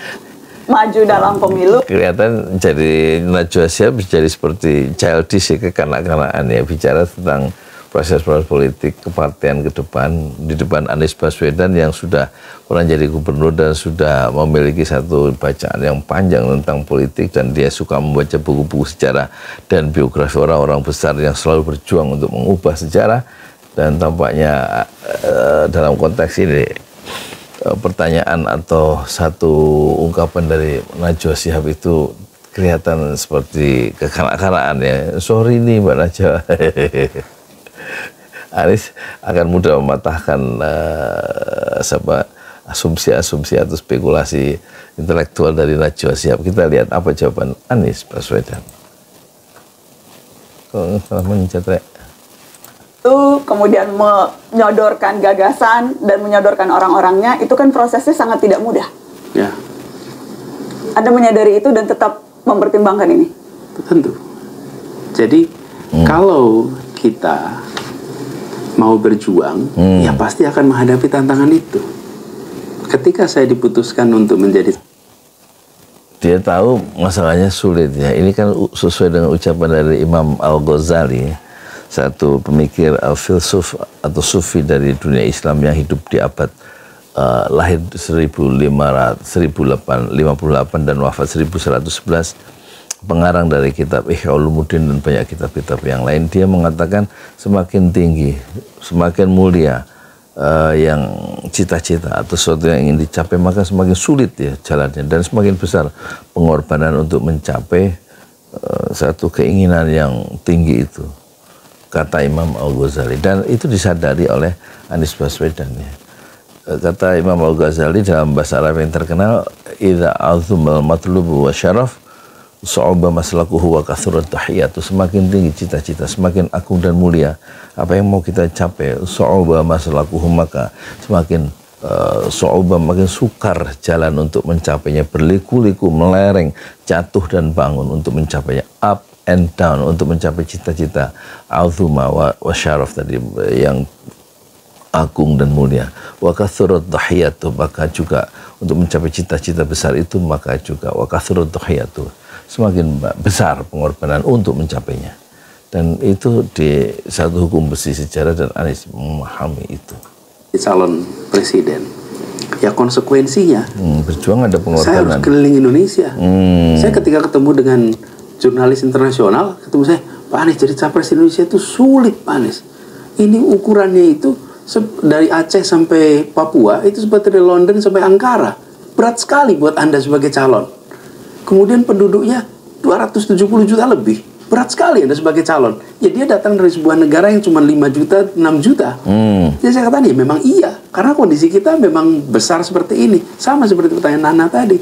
maju dalam pemilu. Kelihatan jadi Najwa Shihab jadi seperti childish ya, kekanak-kanakan ya, bicara tentang proses politik kepartian ke depan di depan Anies Baswedan yang sudah pernah jadi gubernur dan sudah memiliki satu bacaan yang panjang tentang politik, dan dia suka membaca buku-buku sejarah dan biografi orang-orang besar yang selalu berjuang untuk mengubah sejarah. Dan tampaknya dalam konteks ini pertanyaan atau satu ungkapan dari Najwa Shihab itu kelihatan seperti kekanak-kanakan ya. Sorry nih Mbak Najwa. Anies akan mudah mematahkan asumsi-asumsi atau spekulasi intelektual dari Najwa Shihab. Kita lihat apa jawaban Anies Baswedan. Kalau salah mencet itu kemudian menyodorkan gagasan dan menyodorkan orang-orangnya, itu kan prosesnya sangat tidak mudah. Ya. Anda menyadari itu dan tetap mempertimbangkan ini? Tentu. Jadi kalau kita mau berjuang, ya pasti akan menghadapi tantangan itu. Ketika saya diputuskan untuk menjadi, dia tahu masalahnya sulit ya. Ini kan sesuai dengan ucapan dari Imam Al-Ghazali, satu pemikir filsuf atau sufi dari dunia Islam yang hidup di abad lahir 1858 dan wafat 1111, pengarang dari kitab Ihya Ulumuddin dan banyak kitab-kitab yang lain. Dia mengatakan semakin tinggi, semakin mulia yang cita-cita atau sesuatu yang ingin dicapai, maka semakin sulit ya jalannya, dan semakin besar pengorbanan untuk mencapai satu keinginan yang tinggi itu, kata Imam Al-Ghazali. Dan itu disadari oleh Anies Baswedan ya. Kata Imam Al-Ghazali dalam bahasa Arab yang terkenal, idza azumal matlubu wa syaraf sa'uba maslakuhu wa kathurat tahiyatu. Semakin tinggi cita-cita, semakin agung dan mulia apa yang mau kita capai, sa'uba maslakuhu, maka semakin sa'uba, makin sukar jalan untuk mencapainya, berliku-liku, melereng, jatuh dan bangun untuk mencapainya, up and down untuk mencapai cita-cita azuma wa syaraf tadi, yang agung dan mulia. Wa kathurat dhahiyatu, maka juga untuk mencapai cita-cita besar itu, maka juga wa kathurat dhahiyatu, semakin besar pengorbanan untuk mencapainya. Dan itu di satu hukum besi sejarah, dan Anies memahami itu. Calon presiden, ya konsekuensinya berjuang ada pengorbanan. Saya harus keliling Indonesia. Saya ketika ketemu dengan jurnalis internasional, ketemu saya, Pak Anies jadi capres Indonesia itu sulit, Pak Anies. Ini ukurannya itu dari Aceh sampai Papua, itu seperti dari London sampai Ankara. Berat sekali buat Anda sebagai calon. Kemudian penduduknya 270 juta lebih. Berat sekali Anda sebagai calon. Ya dia datang dari sebuah negara yang cuma 5 juta, 6 juta. Jadi saya katakan, ya memang iya. Karena kondisi kita memang besar seperti ini. Sama seperti pertanyaan Nana tadi.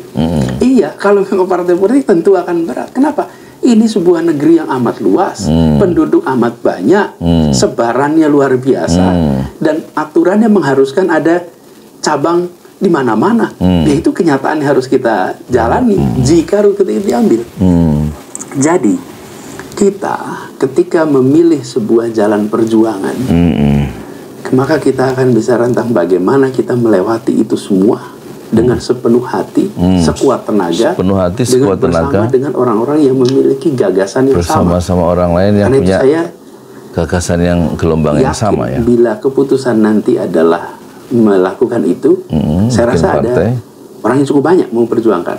Iya, kalau memang partai politik tentu akan berat. Kenapa? Ini sebuah negeri yang amat luas, penduduk amat banyak, sebarannya luar biasa, dan aturannya mengharuskan ada cabang di mana-mana. Itu kenyataan yang harus kita jalani jika rute itu diambil. Jadi kita ketika memilih sebuah jalan perjuangan, maka kita akan bisa rentang bagaimana kita melewati itu semua dengan sepenuh hati, sekuat tenaga, bersama dengan orang-orang yang memiliki gagasan yang sama. Bersama-sama orang lain yang punya gagasan yang gelombang yang sama ya. Bila keputusan nanti adalah melakukan itu, saya rasa ada orang yang cukup banyak mau memperjuangkan.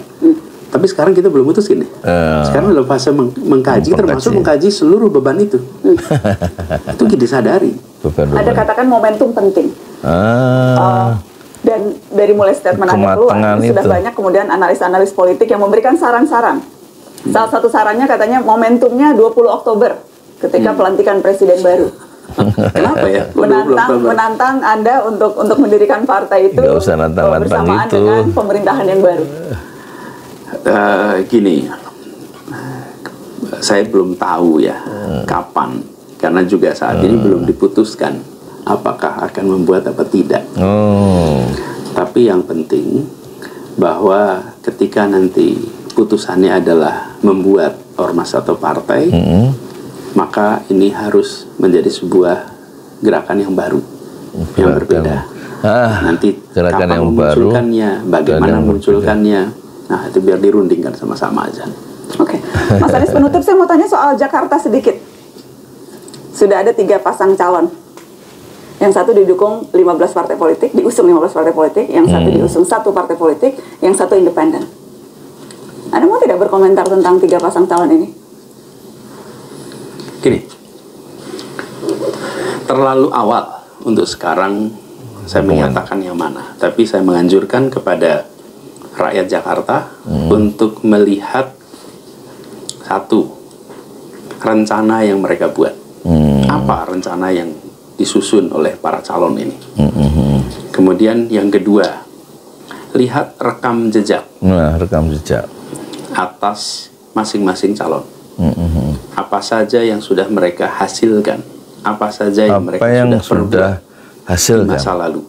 Tapi sekarang kita belum putuskan nih. Sekarang dalam fase mengkaji, termasuk mengkaji seluruh beban itu. Itu kita sadari. Ada katakan momentum penting. Dan dari mulai statement Anda keluar, sudah banyak kemudian analis-analis politik yang memberikan saran-saran. Salah satu sarannya katanya momentumnya 20 Oktober ketika pelantikan presiden baru. Kenapa ya? Menantang Anda untuk mendirikan partai itu bersamaan dengan pemerintahan yang baru. Gini, saya belum tahu ya kapan, karena juga saat ini belum diputuskan apakah akan membuat apa tidak. Tapi yang penting bahwa ketika nanti putusannya adalah membuat ormas atau partai, maka ini harus menjadi sebuah gerakan yang baru, yang berbeda. Nanti kapan yang memunculkannya, bagaimana memunculkannya, nah itu biar dirundingkan sama-sama aja. Oke, Mas Anies, penutup saya mau tanya soal Jakarta sedikit. Sudah ada 3 pasang calon. Yang satu didukung 15 partai politik, diusung 15 partai politik, yang satu diusung 1 partai politik, yang satu independen. Anda mau tidak berkomentar tentang 3 pasang calon ini? Gini, terlalu awal untuk sekarang saya menyatakan yang mana. Tapi saya menganjurkan kepada rakyat Jakarta untuk melihat satu rencana yang mereka buat. Apa rencana yang disusun oleh para calon ini. Kemudian yang kedua, lihat rekam jejak. Rekam jejak atas masing-masing calon. Apa saja yang sudah mereka hasilkan, apa saja yang mereka sudah hasilkan di masa lalu.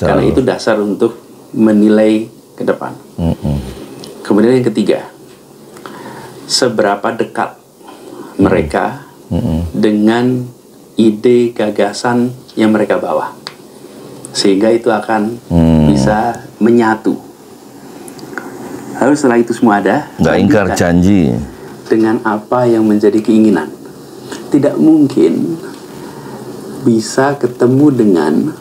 Karena itu dasar untuk menilai ke depan. Kemudian yang ketiga, seberapa dekat mereka dengan ide gagasan yang mereka bawa, sehingga itu akan bisa menyatu. Lalu setelah itu semua ada, nggak ingkar janji dengan apa yang menjadi keinginan. Tidak mungkin bisa ketemu dengan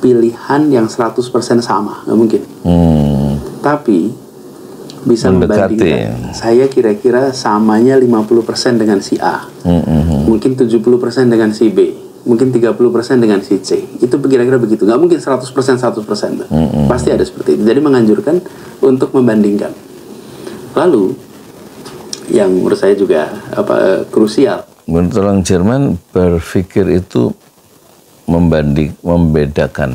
pilihan yang 100% sama, nggak mungkin. Tapi bisa membandingkan. Saya kira-kira samanya 50% dengan si A, mungkin 70% dengan si B, mungkin 30% dengan si C. Itu kira-kira begitu. Nggak mungkin 100% 100%. Pasti ada seperti itu. Jadi menganjurkan untuk membandingkan. Lalu yang menurut saya juga krusial. Menurut orang Jerman berpikir itu membandingkan.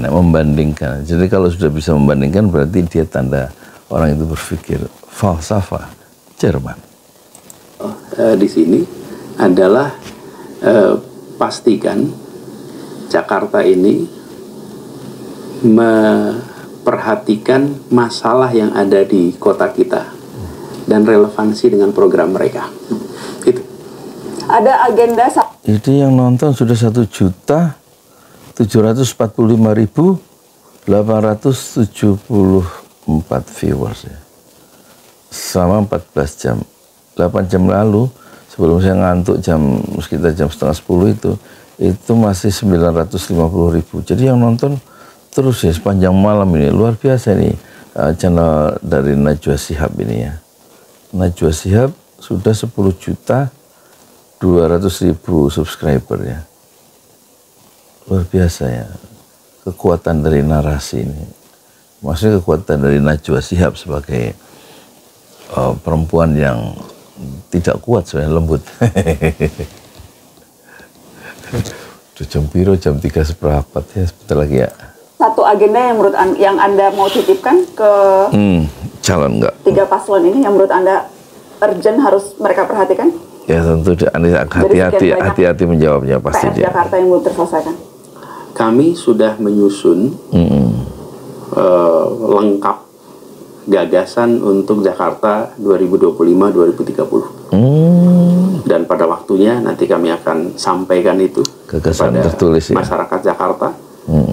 Jadi kalau sudah bisa membandingkan berarti dia tanda orang itu berpikir falsafah Jerman. Di sini adalah pastikan Jakarta ini memperhatikan masalah yang ada di kota kita dan relevansi dengan program mereka. Itu. Ada agenda. Itu yang nonton sudah 1 juta 745.874 viewers ya. Selama 14 jam. 8 jam lalu sebelum saya ngantuk sekitar jam setengah 10 itu masih 950.000. Jadi yang nonton terus ya sepanjang malam ini. Luar biasa nih channel dari Najwa Shihab ini ya. Najwa Shihab sudah 10.200.000 subscriber ya. Luar biasa ya. Kekuatan dari narasi ini. Maksudnya kekuatan dari Najwa Shihab sebagai perempuan yang tidak kuat sebenarnya, lembut. Udah jam piro, jam 3:15 ya, sebentar lagi ya. Satu agenda yang menurut yang Anda mau titipkan ke calon enggak? 3 paslon ini yang menurut Anda urgent harus mereka perhatikan? Ya tentu hati-hati menjawabnya pasti PR Jakarta yang belum terselesaikan. Kami sudah menyusun lengkap gagasan untuk Jakarta 2025-2030. Dan pada waktunya nanti kami akan sampaikan itu gagasan kepada tertulis, ya? Masyarakat Jakarta.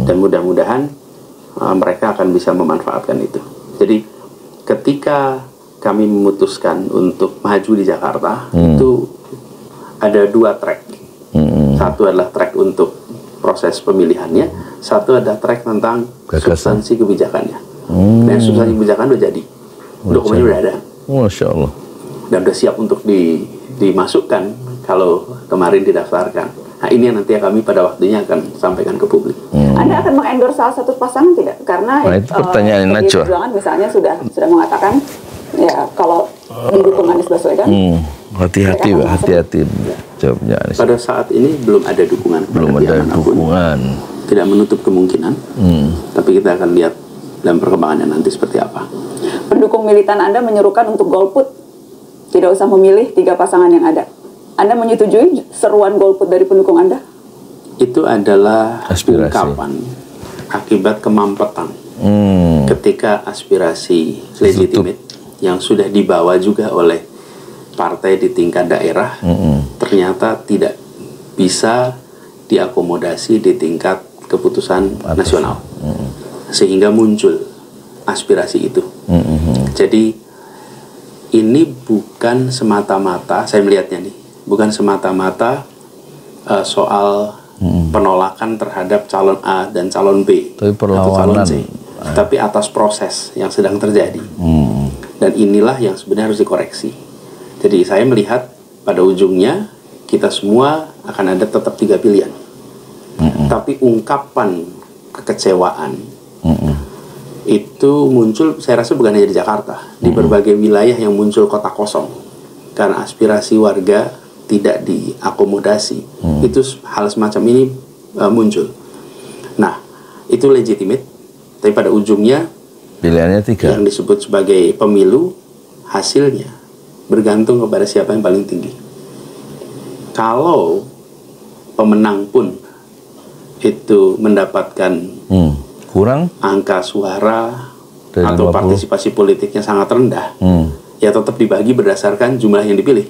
Dan mudah-mudahan mereka akan bisa memanfaatkan itu. Jadi ketika kami memutuskan untuk maju di Jakarta, itu ada 2 track. Satu adalah track untuk proses pemilihannya, satu ada track tentang substansi kebijakannya. Dan substansi kebijakan udah jadi, dokumennya udah ada. Masya Allah. Dan udah siap untuk dimasukkan kalau kemarin didaftarkan. Nah ini yang nanti kami pada waktunya akan sampaikan ke publik. Anda akan mengendorse salah satu pasangan tidak? Karena itu pertanyaan Najwa. Perjuangan misalnya sudah mengatakan ya kalau didukung Anies Baswedan. Hati-hati jawabnya Anies. Pada saat ini belum ada dukungan. Belum ada dukungan. Tidak menutup kemungkinan. Tapi kita akan lihat dalam perkembangannya nanti seperti apa. Pendukung militan Anda menyerukan untuk golput, tidak usah memilih 3 pasangan yang ada. Anda menyetujui seruan golput dari pendukung Anda? Itu adalah aspirasi. Ungkapan akibat kemampetan. Ketika aspirasi legitimate yang sudah dibawa juga oleh partai di tingkat daerah ternyata tidak bisa diakomodasi di tingkat keputusan nasional. Sehingga muncul aspirasi itu. Jadi ini bukan semata-mata, saya melihatnya nih, bukan semata-mata soal penolakan terhadap calon A dan calon B tapi atau calon C, tapi atas proses yang sedang terjadi. Dan inilah yang sebenarnya harus dikoreksi. Jadi saya melihat pada ujungnya kita semua akan ada tetap 3 pilihan. Tapi ungkapan kekecewaan itu muncul, saya rasa bukan hanya di Jakarta, di berbagai wilayah yang muncul kota kosong karena aspirasi warga tidak diakomodasi. Itu hal semacam ini muncul. Nah, itu legitimate, tapi pada ujungnya pilihannya 3 yang disebut sebagai pemilu, hasilnya bergantung kepada siapa yang paling tinggi. Kalau pemenang pun itu mendapatkan kurang angka suara dari atau 50. partisipasi politiknya sangat rendah, ya tetap dibagi berdasarkan jumlah yang dipilih.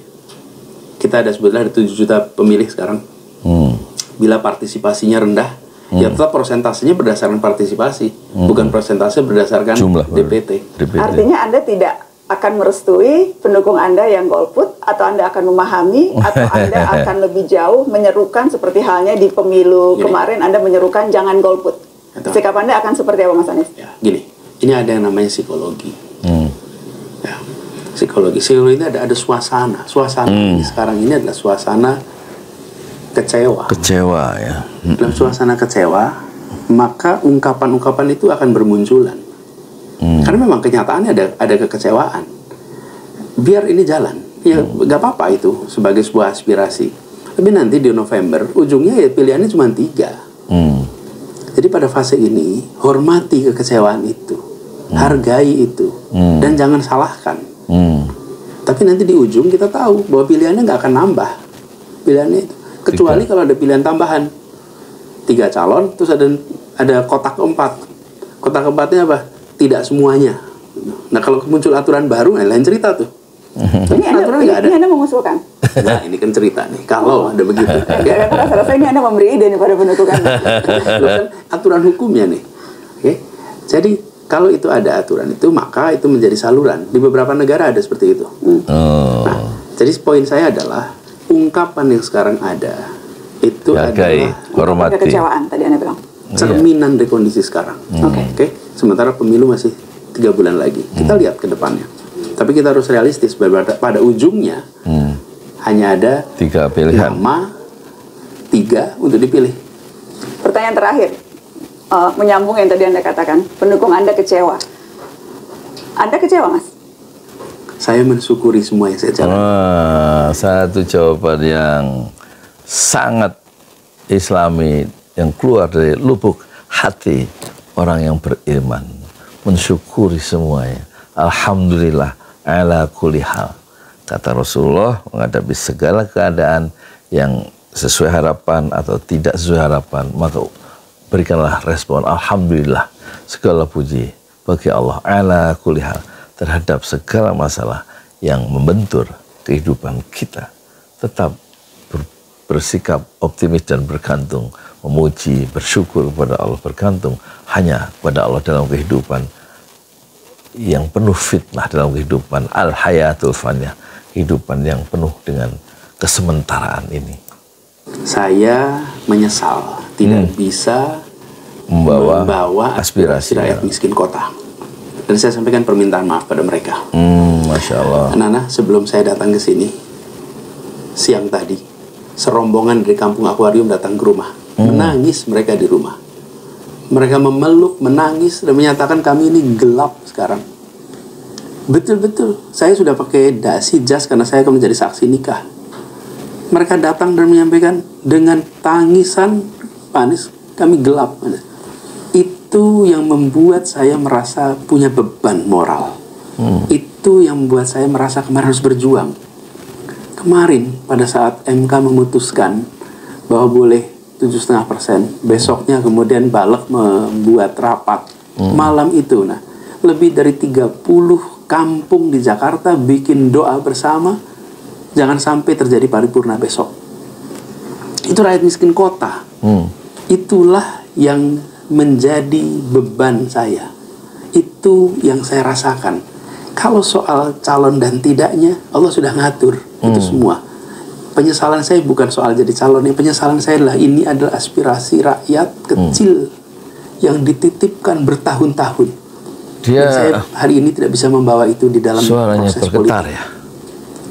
Kita ada sebetulnya ada 7 juta pemilih sekarang. Bila partisipasinya rendah, ya tetap persentasenya berdasarkan partisipasi, bukan persentase berdasarkan jumlah DPT. Artinya Anda tidak akan merestui pendukung Anda yang golput, atau Anda akan memahami, atau Anda akan lebih jauh menyerukan seperti halnya di pemilu kemarin Anda menyerukan jangan golput. Sikap Anda akan seperti apa, Mas Anies? Ya, gini, ini ada yang namanya psikologi. Ya, psikologi ini ada suasana. Sekarang ini adalah suasana kecewa. Ya. Dalam suasana kecewa, maka ungkapan-ungkapan itu akan bermunculan. Karena memang kenyataannya ada kekecewaan. Biar ini jalan, ya nggak apa-apa itu sebagai sebuah aspirasi. Tapi nanti di November ujungnya ya pilihannya cuma 3. Jadi pada fase ini hormati kekecewaan itu, hargai itu, dan jangan salahkan. Tapi nanti di ujung kita tahu bahwa pilihannya nggak akan nambah pilihannya itu, kecuali kalau ada pilihan tambahan 3 calon, terus ada kotak keempat. Kotak keempatnya apa? Tidak semuanya. Nah kalau muncul aturan baru, lain cerita tuh. Ini Anda mengusulkan? Nah, ini kan cerita nih. Kalau ada begitu, rasa ini Anda memberi ide nih pada pendukung Anda. kan aturan hukumnya nih. Oke, jadi kalau itu ada aturan itu, maka itu menjadi saluran. Di beberapa negara ada seperti itu. Nah, jadi poin saya adalah ungkapan yang sekarang ada itu adalah kekecewaan tadi Anda bilang. Cerminan dari kondisi sekarang. Oke. Sementara pemilu masih 3 bulan lagi. Kita lihat ke depannya. Tapi kita harus realistis. Pada ujungnya hanya ada 3 pilihan. Nama 3 untuk dipilih. Pertanyaan terakhir, menyambung yang tadi Anda katakan, pendukung Anda kecewa. Anda kecewa, Mas? Saya mensyukuri semua yang saya jalani. Satu jawaban yang sangat Islami yang keluar dari lubuk hati orang yang beriman, mensyukuri semuanya. Alhamdulillah ala kulli hal. Kata Rasulullah, menghadapi segala keadaan yang sesuai harapan atau tidak sesuai harapan, maka berikanlah respon alhamdulillah, segala puji bagi Allah ala kulli hal terhadap segala masalah yang membentur kehidupan kita. Tetap bersikap optimis dan bergantung, memuji, bersyukur kepada Allah, bergantung hanya kepada Allah dalam kehidupan yang penuh fitnah, dalam kehidupan al-hayatul faniyah, kehidupan yang penuh dengan kesementaraan ini. Saya menyesal tidak bisa membawa aspirasi rakyat miskin kota. Dan saya sampaikan permintaan maaf pada mereka. Masya Allah. Nana, sebelum saya datang ke sini, siang tadi, serombongan dari kampung akuarium datang ke rumah. Menangis mereka di rumah. Mereka memeluk, menangis, dan menyatakan kami ini gelap sekarang. Betul-betul, saya sudah pakai dasi jas karena saya akan menjadi saksi nikah. Mereka datang dan menyampaikan dengan tangisan, Pak Anies, kami gelap. Itu yang membuat saya merasa punya beban moral. Itu yang membuat saya merasa kemarin harus berjuang. Kemarin pada saat MK memutuskan bahwa boleh 7,5%, besoknya kemudian Balek membuat rapat malam itu. Nah, lebih dari 30 kampung di Jakarta bikin doa bersama, jangan sampai terjadi paripurna besok. Itu rakyat miskin kota. Itulah yang menjadi beban saya. Itu yang saya rasakan. Kalau soal calon dan tidaknya, Allah sudah ngatur itu semua. Penyesalan saya bukan soal jadi calon. Penyesalan saya adalah ini adalah aspirasi rakyat kecil yang dititipkan bertahun-tahun. Dan saya hari ini tidak bisa membawa itu di dalam proses politik. Ya?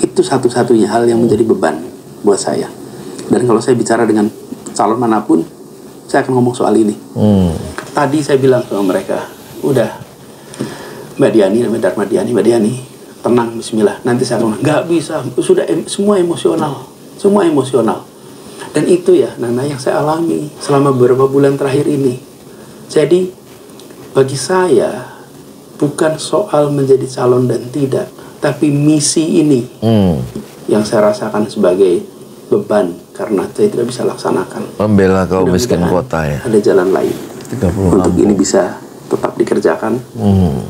Itu satu-satunya hal yang menjadi beban buat saya. Dan kalau saya bicara dengan calon manapun, saya akan ngomong soal ini. Tadi saya bilang sama mereka, udah Mbak Diani, Mbak Diani, tenang, bismillah. Nanti saya ngomong, nggak bisa, sudah semua emosional. Dan itu ya, Nana, yang saya alami selama beberapa bulan terakhir ini. Jadi, bagi saya, bukan soal menjadi calon dan tidak, tapi misi ini yang saya rasakan sebagai beban karena saya tidak bisa laksanakan. Membela kaum miskin kota ya. Ada jalan lain untuk ini bisa tetap dikerjakan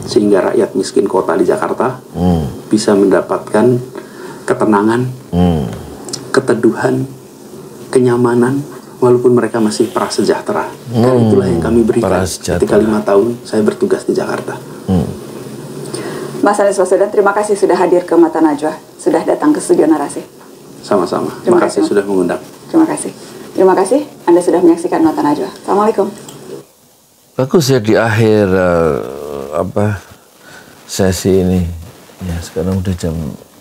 sehingga rakyat miskin kota di Jakarta bisa mendapatkan ketenangan, keteduhan, kenyamanan walaupun mereka masih prasejahtera. Dan itulah yang kami berikan ketika 5 tahun saya bertugas di Jakarta. Mas Anies Baswedan, terima kasih sudah hadir ke Mata Najwa, sudah datang ke studio Narasi. Sama-sama. Terima kasih sudah mengundang. Terima kasih. Terima kasih Anda sudah menyaksikan Mata Najwa. Assalamualaikum. Bagus ya di akhir sesi ini. Ya sekarang udah jam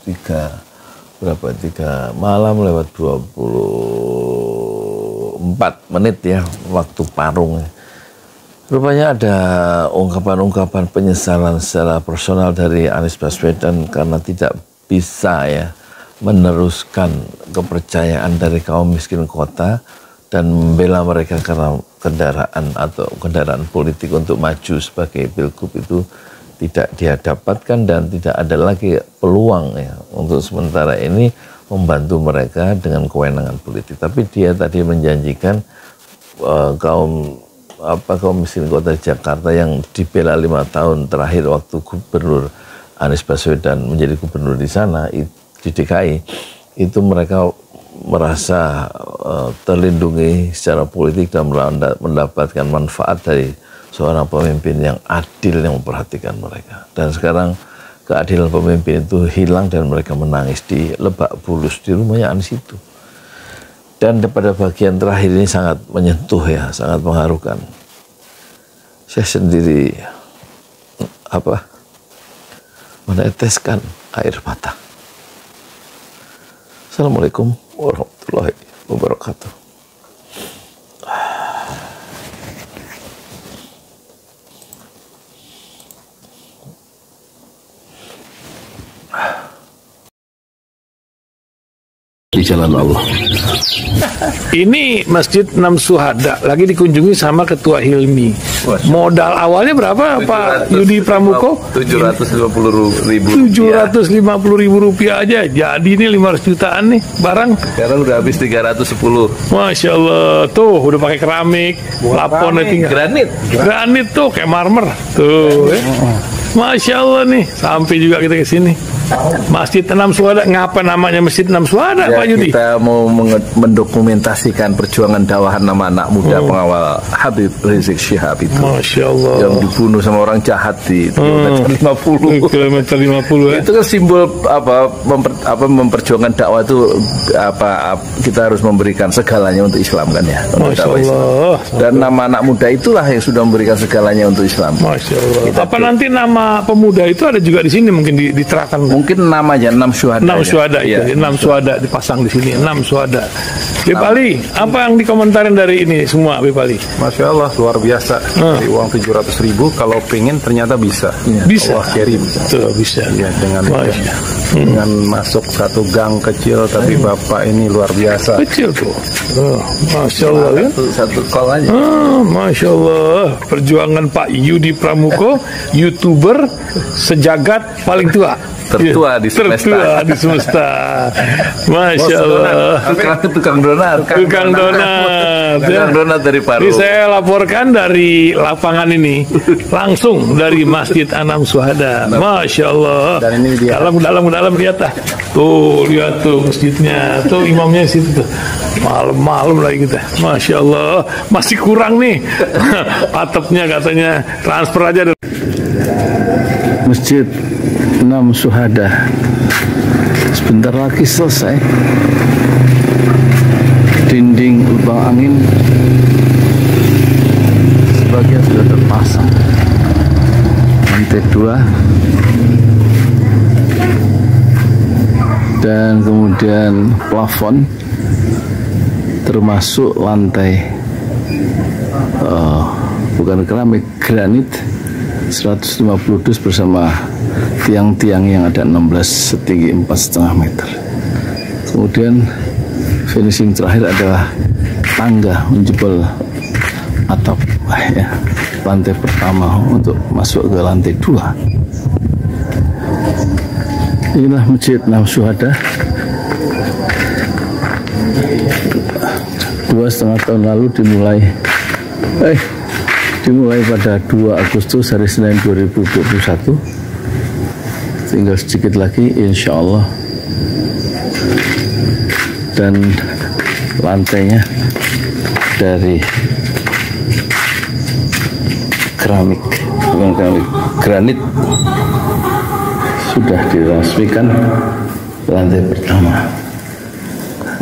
3 malam lewat 24 menit ya waktu parung. Rupanya ada ungkapan-ungkapan penyesalan secara personal dari Anies Baswedan karena tidak bisa ya meneruskan kepercayaan dari kaum miskin kota dan membela mereka karena kendaraan politik untuk maju sebagai pilgub itu tidak dia dapatkan dan tidak ada lagi peluang ya untuk sementara ini membantu mereka dengan kewenangan politik. Tapi dia tadi menjanjikan kaum miskin kota Jakarta yang dibela 5 tahun terakhir waktu Gubernur Anies Baswedan menjadi gubernur di sana, di DKI, itu mereka merasa terlindungi secara politik dan mendapatkan manfaat dari seorang pemimpin yang adil yang memperhatikan mereka. Dan sekarang keadilan pemimpin itu hilang dan mereka menangis di Lebak Bulus, di rumahnya Anies itu. Dan pada bagian terakhir ini sangat menyentuh ya, sangat mengharukan. Saya sendiri meneteskan air mata. Assalamualaikum warahmatullahi wabarakatuh. Di jalan Allah. Ini Masjid Enam Syuhada lagi dikunjungi sama Ketua Hilmi. Modal awalnya berapa Pak Yudi Pramuko? 750.000. 750.000 rupiah aja. Jadi ini 500 jutaan nih barang. Sekarang udah habis 310. Masya Allah, tuh udah pakai keramik, laponnya tinggal. Granit tuh kayak marmer. Tuh. Masya Allah nih, sampai juga kita ke sini. Masjid Enam Syuhada, ngapa namanya Masjid Enam Syuhada, ya, Pak Yudi? Kita mau mendokumentasikan perjuangan dakwah nama anak muda pengawal Habib Rizik Syihab itu. Masya Allah. Yang dibunuh sama orang jahat di kilometer 50. Kilometer 50 ya. Itu kan simbol memperjuangkan dakwah itu kita harus memberikan segalanya untuk Islam kan ya. Masya Allah. Dan nama anak muda itulah yang sudah memberikan segalanya untuk Islam. Masya Allah. Apa nanti nama pemuda itu ada juga di sini mungkin diterangkan? Mungkin namanya Enam Syuhada. 6 Syuhada ya. itu, 6 Syuhada dipasang di sini, 6 Syuhada. Bip Ali, apa yang dikomentarin dari ini semua, Bip Ali? Masya Allah, luar biasa. Dari uang 700.000, kalau pengen ternyata bisa. Bisa. Allah kirim. Tuh, bisa. Ya, dengan masuk satu gang kecil, tapi Bapak ini luar biasa. Kecil tuh. Masya Allah kan? Satu kol aja. Masya Allah. Perjuangan Pak Yudi Pramuko, YouTuber sejagat paling tua. Tertua di semesta. Tertua di semesta. Masya Allah. Tukang donat. Tukang donat dari Paru. Ini saya laporkan dari lapangan ini, langsung dari Masjid Enam Syuhada. Masya Allah. Dan ini dia. Dalam lihat lah. Tuh lihat tuh masjidnya. Tuh imamnya situ tuh. Malam-malam lagi kita. Masya Allah. Masih kurang nih. Atapnya katanya transfer aja. Masjid Enam Syuhada sebentar lagi selesai. Dinding lubang angin sebagian sudah terpasang, lantai 2 dan kemudian plafon termasuk lantai bukan keramik, granit 150 dus bersama tiang-tiang yang ada 16 setinggi 4,5 meter. Kemudian finishing terakhir adalah tangga menjebol atap ya, lantai pertama untuk masuk ke lantai 2. Inilah Masjid Enam Syuhada. 2,5 tahun lalu dimulai pada 2 Agustus hari Senin 2021. Tinggal sedikit lagi insya Allah, dan lantainya dari keramik, bukan keramik, granit sudah diresmikan lantai pertama.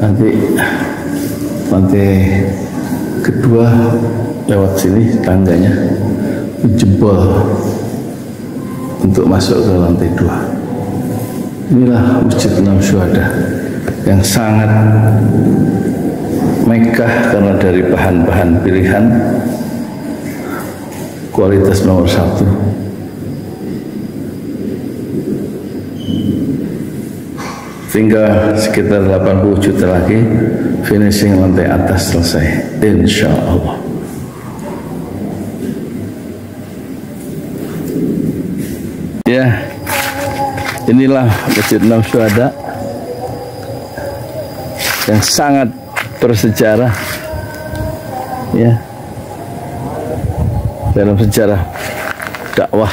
Nanti lantai kedua lewat sini tangganya jebol untuk masuk ke lantai 2. Inilah Masjid Enam Syuhada yang sangat megah karena dari bahan-bahan pilihan, kualitas nomor 1. Tinggal sekitar 80 juta lagi finishing lantai atas selesai, insya Allah. Ya, inilah Masjid Enam Syuhada yang sangat bersejarah ya dalam sejarah dakwah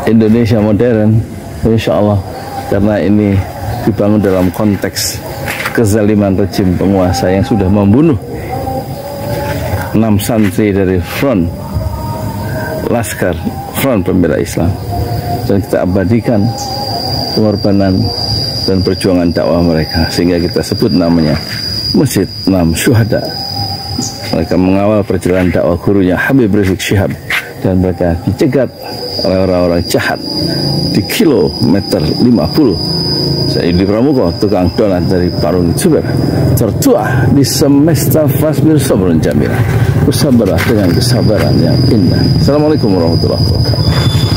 Indonesia modern, insya Allah, karena ini dibangun dalam konteks kezaliman rejim penguasa yang sudah membunuh 6 santri dari front pembela Islam, dan kita abadikan pengorbanan dan perjuangan dakwah mereka, sehingga kita sebut namanya Masjid 6 Syuhada. Mereka mengawal perjalanan dakwah gurunya Habib Rizik Syihab, dan mereka dicegat oleh orang-orang jahat di kilometer 50. Saya Yudi Pramuko, tukang donat dari Parung Juber, tertua di semesta Fasbir Sabrun Jamila. Bersabarlah dengan kesabaran yang indah. Assalamualaikum warahmatullahi wabarakatuh.